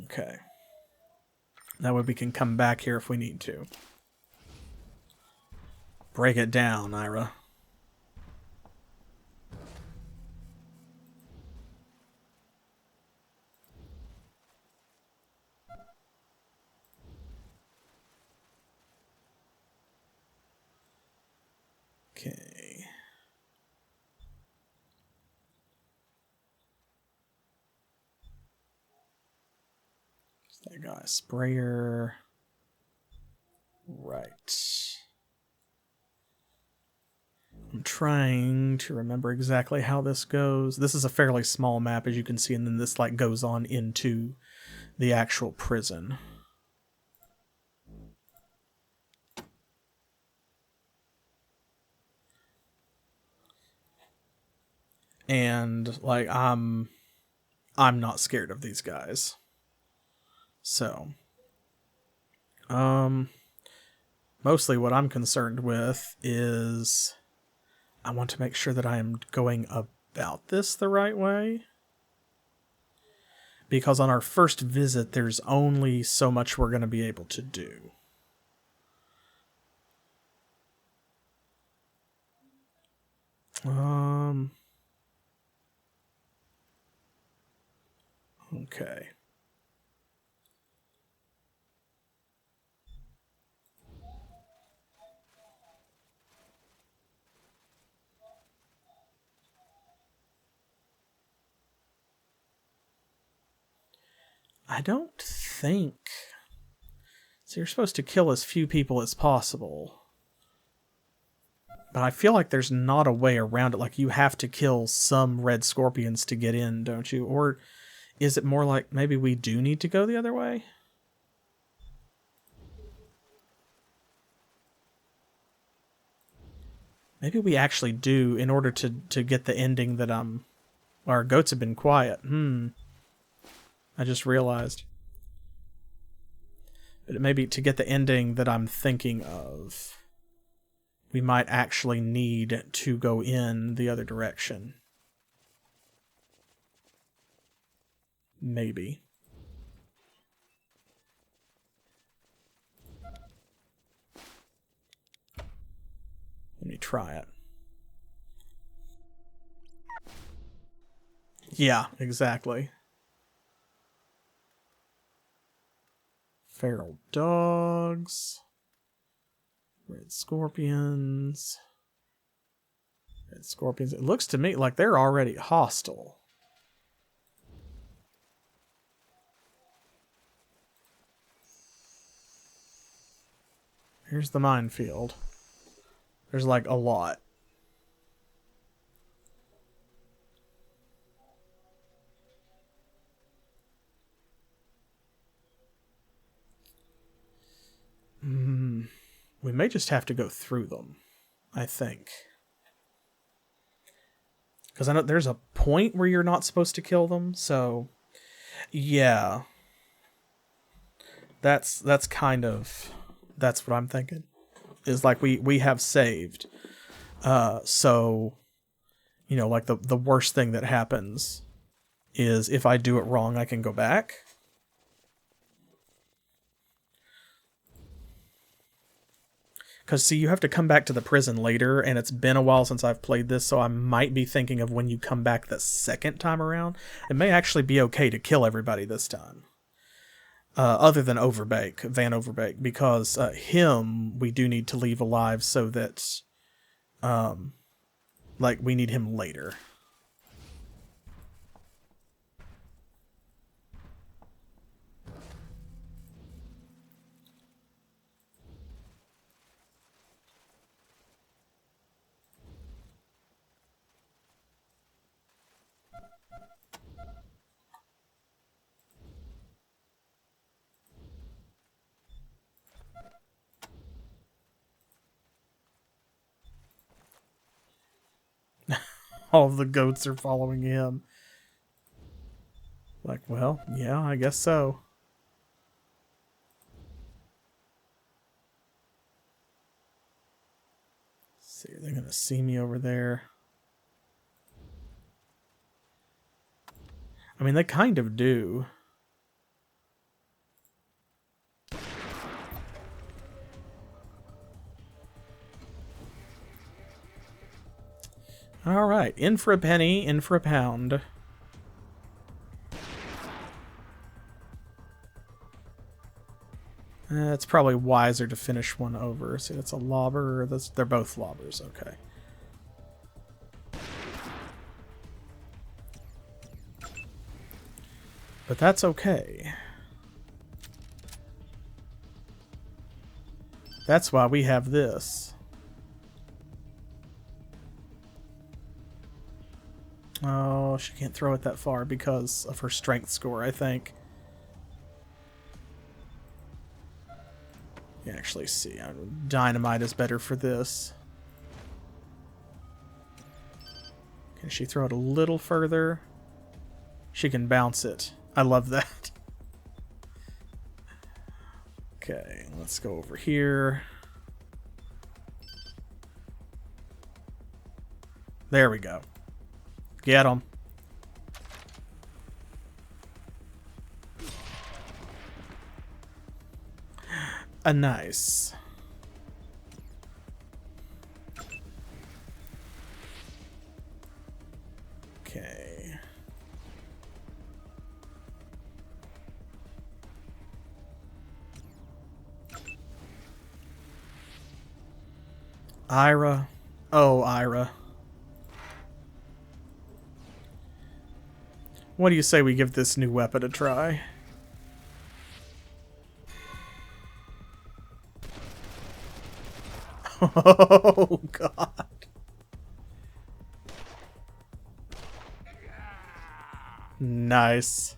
A: Okay. That way we can come back here if we need to. Break it down, Ira. Okay. I got a sprayer. Right. I'm trying to remember exactly how this goes. This is a fairly small map, as you can see, and then this like goes on into the actual prison. And like I'm not scared of these guys. So mostly what I'm concerned with is I want to make sure that I am going about this the right way. Because on our first visit, there's only so much we're going to be able to do. Okay. I don't think... So you're supposed to kill as few people as possible. But I feel like there's not a way around it. Like, you have to kill some red scorpions to get in, don't you? Or is it more like maybe we do need to go the other way? Maybe we actually do in order to get the ending that our goats have been quiet. I just realized. But maybe to get the ending that I'm thinking of, we might actually need to go in the other direction. Maybe. Let me try it. Yeah, exactly. Feral dogs. Red scorpions. Red scorpions. It looks to me like they're already hostile. Here's the minefield. There's like a lot. We may just have to go through them, I think. Because I know there's a point where you're not supposed to kill them, so yeah. That's kind of, that's what I'm thinking. Is like we have saved. So, you know, like the worst thing that happens is if I do it wrong, I can go back. Because, see, you have to come back to the prison later, and it's been a while since I've played this, so I might be thinking of when you come back the second time around. It may actually be okay to kill everybody this time. Other than Van Overbeek, because him we do need to leave alive so that, like, we need him later. All of the goats are following him. Like, well, yeah, I guess so. Let's see, are they gonna see me over there? I mean, they kind of do. All right, in for a penny, in for a pound. It's probably wiser to finish one over. See, that's a lobber. They're both lobbers. Okay. But that's okay. That's why we have this. Oh, she can't throw it that far because of her strength score, I think. You actually see, Dynamite is better for this. Can she throw it a little further? She can bounce it. I love that. Okay, let's go over here. There we go. Get him. Nice. Okay. Ira. Oh, Ira. What do you say we give this new weapon a try? Oh, God. Nice.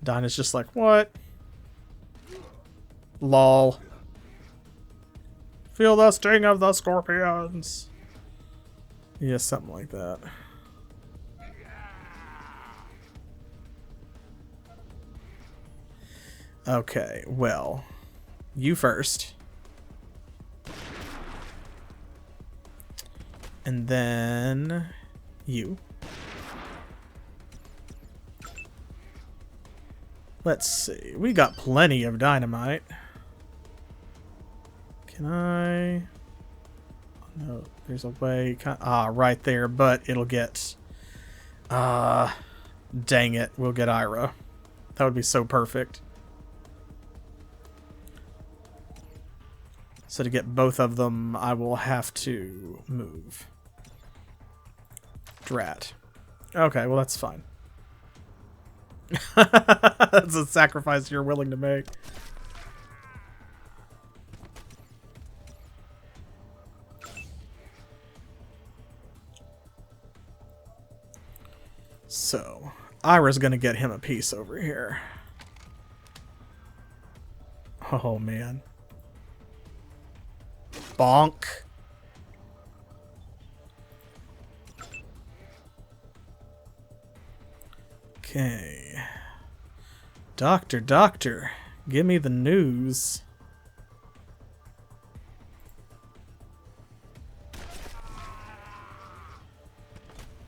A: Dinah's just like, what? Lol. Feel the sting of the scorpions. Yeah, something like that. Okay, well, you first. And then you. Let's see. We got plenty of dynamite. Can I... No, there's a way... right there, but it'll get... dang it. We'll get Ira. That would be so perfect. So to get both of them, I will have to move. Drat. Okay, well that's fine. That's a sacrifice you're willing to make. So, Ira's gonna get him a piece over here. Oh man. Bonk. Okay. Doctor, give me the news.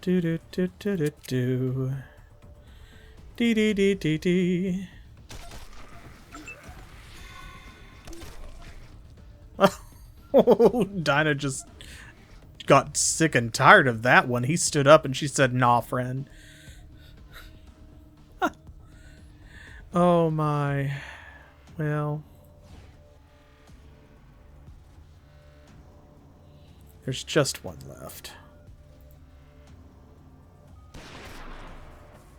A: Do do do do do do. Dee dee dee dee dee. Oh, Dinah just got sick and tired of that one. He stood up and she said, "Nah, friend." Oh my. Well. There's just one left.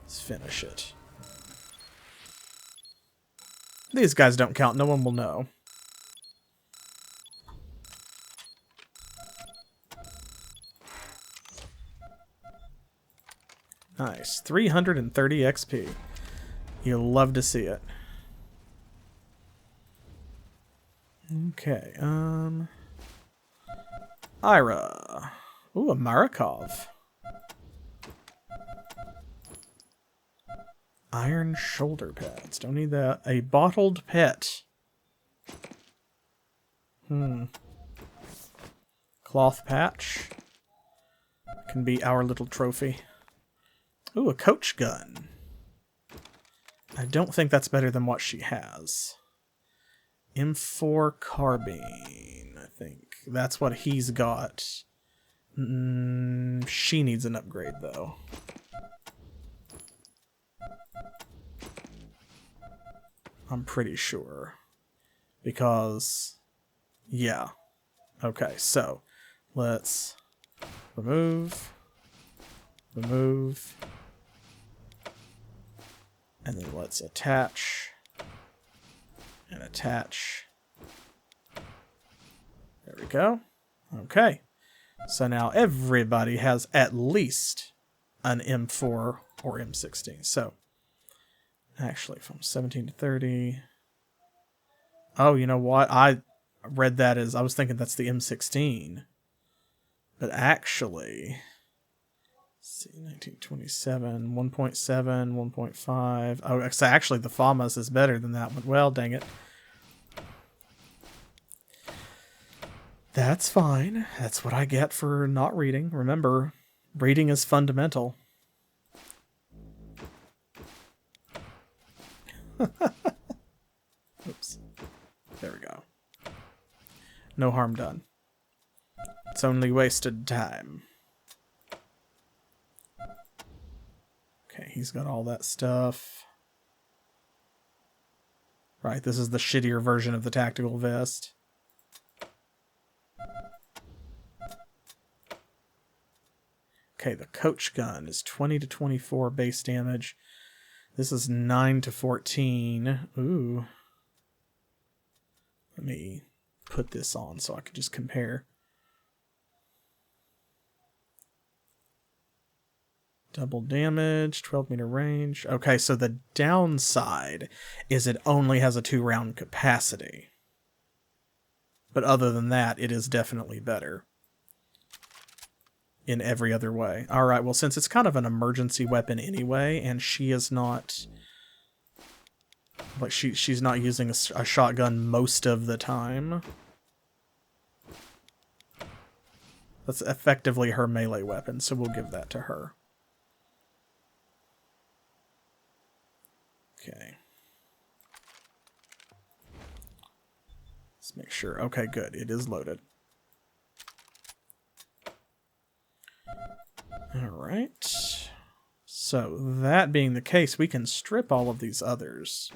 A: Let's finish it. These guys don't count. No one will know. Nice. 330 XP. You'll love to see it. Okay, Ira. Ooh, a Marikov. Iron shoulder pads. Don't need that. A bottled pet. Cloth patch. Can be our little trophy. Ooh, a coach gun. I don't think that's better than what she has. M4 carbine, I think. That's what he's got. She needs an upgrade, though. I'm pretty sure. Because... yeah. Okay, so... let's... remove... remove... and then let's attach... and attach. There we go. Okay. So now everybody has at least an M4 or M16. So, actually from 17 to 30. Oh, you know what? I read that as, I was thinking that's the M16. But actually, let's see, 1927, 1.7, 1.5. Oh, so actually the FAMAS is better than that one. Well, dang it. That's fine. That's what I get for not reading. Remember, reading is fundamental. Oops. There we go. No harm done. It's only wasted time. Okay, he's got all that stuff. Right, this is the shittier version of the tactical vest. Okay, the coach gun is 20 to 24 base damage. This is 9 to 14. Ooh. Let me put this on so I can just compare. Double damage, 12 meter range. Okay, so the downside is it only has a 2-round capacity. But other than that, it is definitely better in every other way. All right, well, since it's kind of an emergency weapon anyway, and she is not... Like, she's not using a shotgun most of the time. That's effectively her melee weapon, so we'll give that to her. Okay. Let's make sure. Okay, good. It is loaded. Alright. So, that being the case, we can strip all of these others.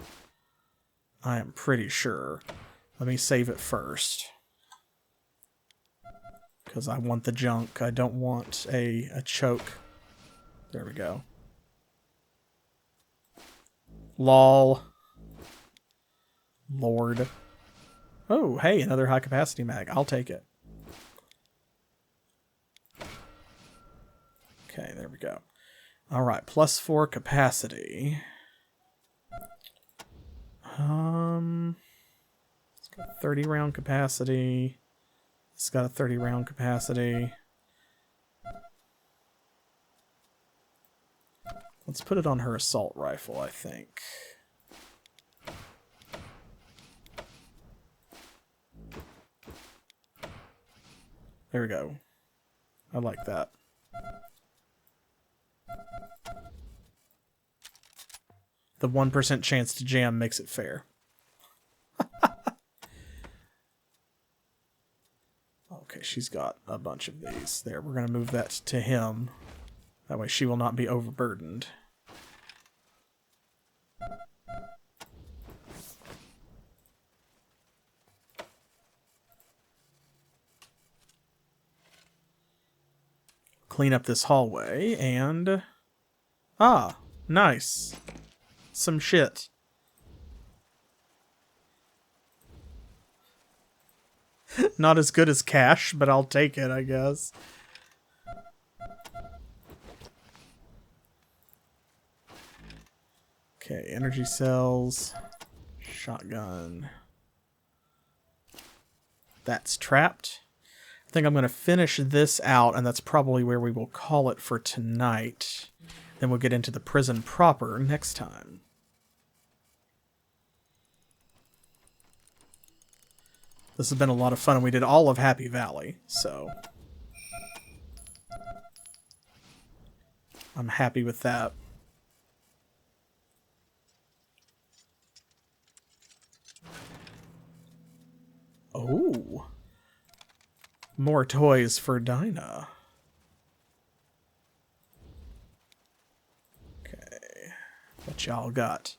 A: I am pretty sure. Let me save it first. Because I want the junk. I don't want a choke. There we go. Lol. Lord. Oh, hey, another high capacity mag. I'll take it. Okay, there we go. Alright, +4 capacity. It's got 30 round capacity. It's got a 30 round capacity. Let's put it on her assault rifle, I think. There we go. I like that. The 1% chance to jam makes it fair. Okay, she's got a bunch of these. There, we're going to move that to him. That way she will not be overburdened. Clean up this hallway, and... Ah, nice. Some shit. Not as good as cash, but I'll take it, I guess. Okay, energy cells. Shotgun. That's trapped. I think I'm going to finish this out, and that's probably where we will call it for tonight. Then we'll get into the prison proper next time. This has been a lot of fun, and we did all of Happy Valley, so... I'm happy with that. Oh! More toys for Dina. Okay. What y'all got?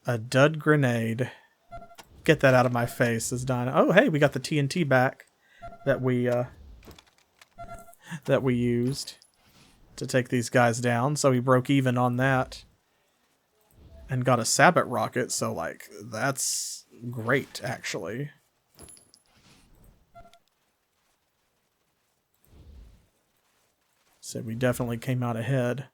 A: A dud grenade. Get that out of my face, says Dina. Oh, hey, we got the TNT back that we used to take these guys down. So we broke even on that. And got a Sabbat rocket, so, like, that's great, actually. So we definitely came out ahead.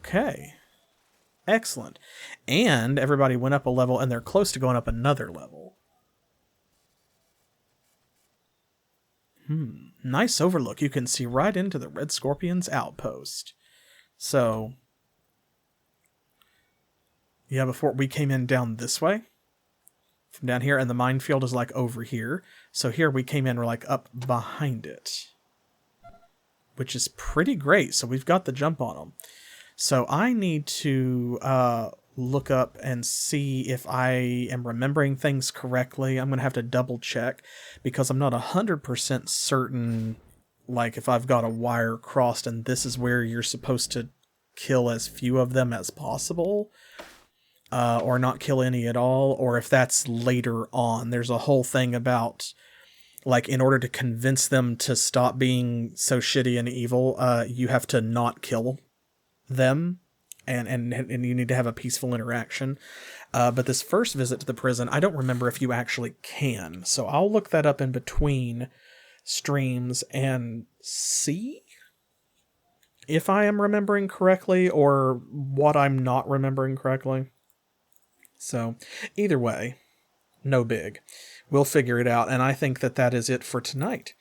A: Okay. Excellent. And everybody went up a level, and they're close to going up another level. Nice overlook. You can see right into the Red Skorpion's outpost. So, yeah, before we came in down this way. From down here, and the minefield is like over here. So here we came in, we're like up behind it. Which is pretty great. So we've got the jump on them. So I need to look up and see if I am remembering things correctly. I'm going to have to double check because I'm not 100% certain, like, if I've got a wire crossed and this is where you're supposed to kill as few of them as possible, or not kill any at all, or if that's later on. There's a whole thing about, like, in order to convince them to stop being so shitty and evil, you have to not kill them, and you need to have a peaceful interaction. But this first visit to the prison, I don't remember if you actually can. So I'll look that up in between streams and see if I am remembering correctly or what I'm not remembering correctly. So, either way, no big. We'll figure it out, and I think that that is it for tonight.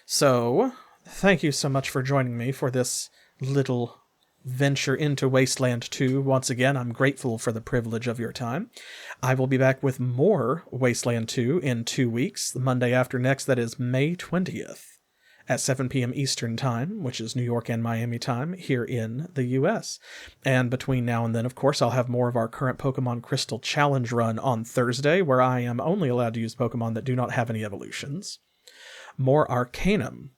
A: So, thank you so much for joining me for this little venture into Wasteland 2. Once again, I'm grateful for the privilege of your time. I will be back with more Wasteland 2 in 2 weeks, the Monday after next, that is May 20th. At 7 p.m. Eastern Time, which is New York and Miami time, here in the US. And between now and then, of course, I'll have more of our current Pokemon Crystal Challenge run on Thursday, where I am only allowed to use Pokemon that do not have any evolutions. More Arcanum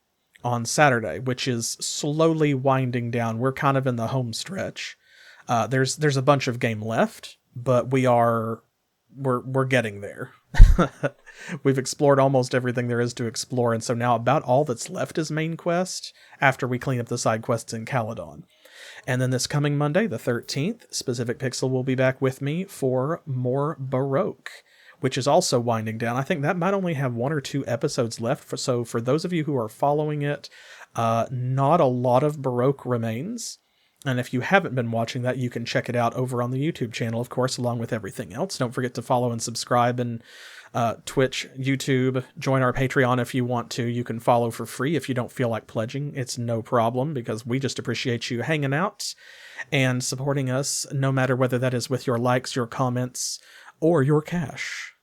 A: on Saturday, which is slowly winding down. We're kind of in the home stretch. There's a bunch of game left, but we're getting there. We've explored almost everything there is to explore, and so now about all that's left is main quest after we clean up the side quests in Caledon. And then this coming Monday, the 13th, Specific Pixel will be back with me for more Baroque, which is also winding down. I think that might only have 1 or 2 episodes left, so for those of you who are following it, not a lot of Baroque remains. And if you haven't been watching that, you can check it out over on the YouTube channel, of course, along with everything else. Don't forget to follow and subscribe and Twitch, YouTube, join our Patreon if you want to. You can follow for free if you don't feel like pledging. It's no problem, because we just appreciate you hanging out and supporting us, no matter whether that is with your likes, your comments, or your cash.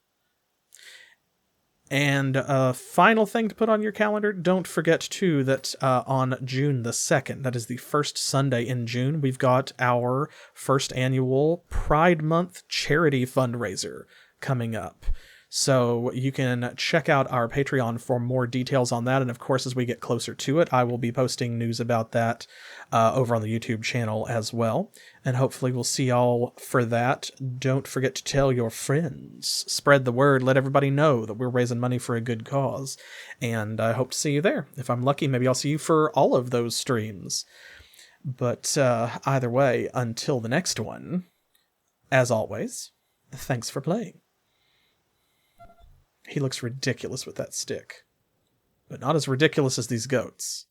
A: And a final thing to put on your calendar, don't forget, too, that on June the 2nd, that is the first Sunday in June, we've got our first annual Pride Month charity fundraiser coming up. So you can check out our Patreon for more details on that. And of course, as we get closer to it, I will be posting news about that over on the YouTube channel as well. And hopefully we'll see y'all for that. Don't forget to tell your friends. Spread the word. Let everybody know that we're raising money for a good cause. And I hope to see you there. If I'm lucky, maybe I'll see you for all of those streams. But either way, until the next one, as always, thanks for playing. He looks ridiculous with that stick. But not as ridiculous as these goats.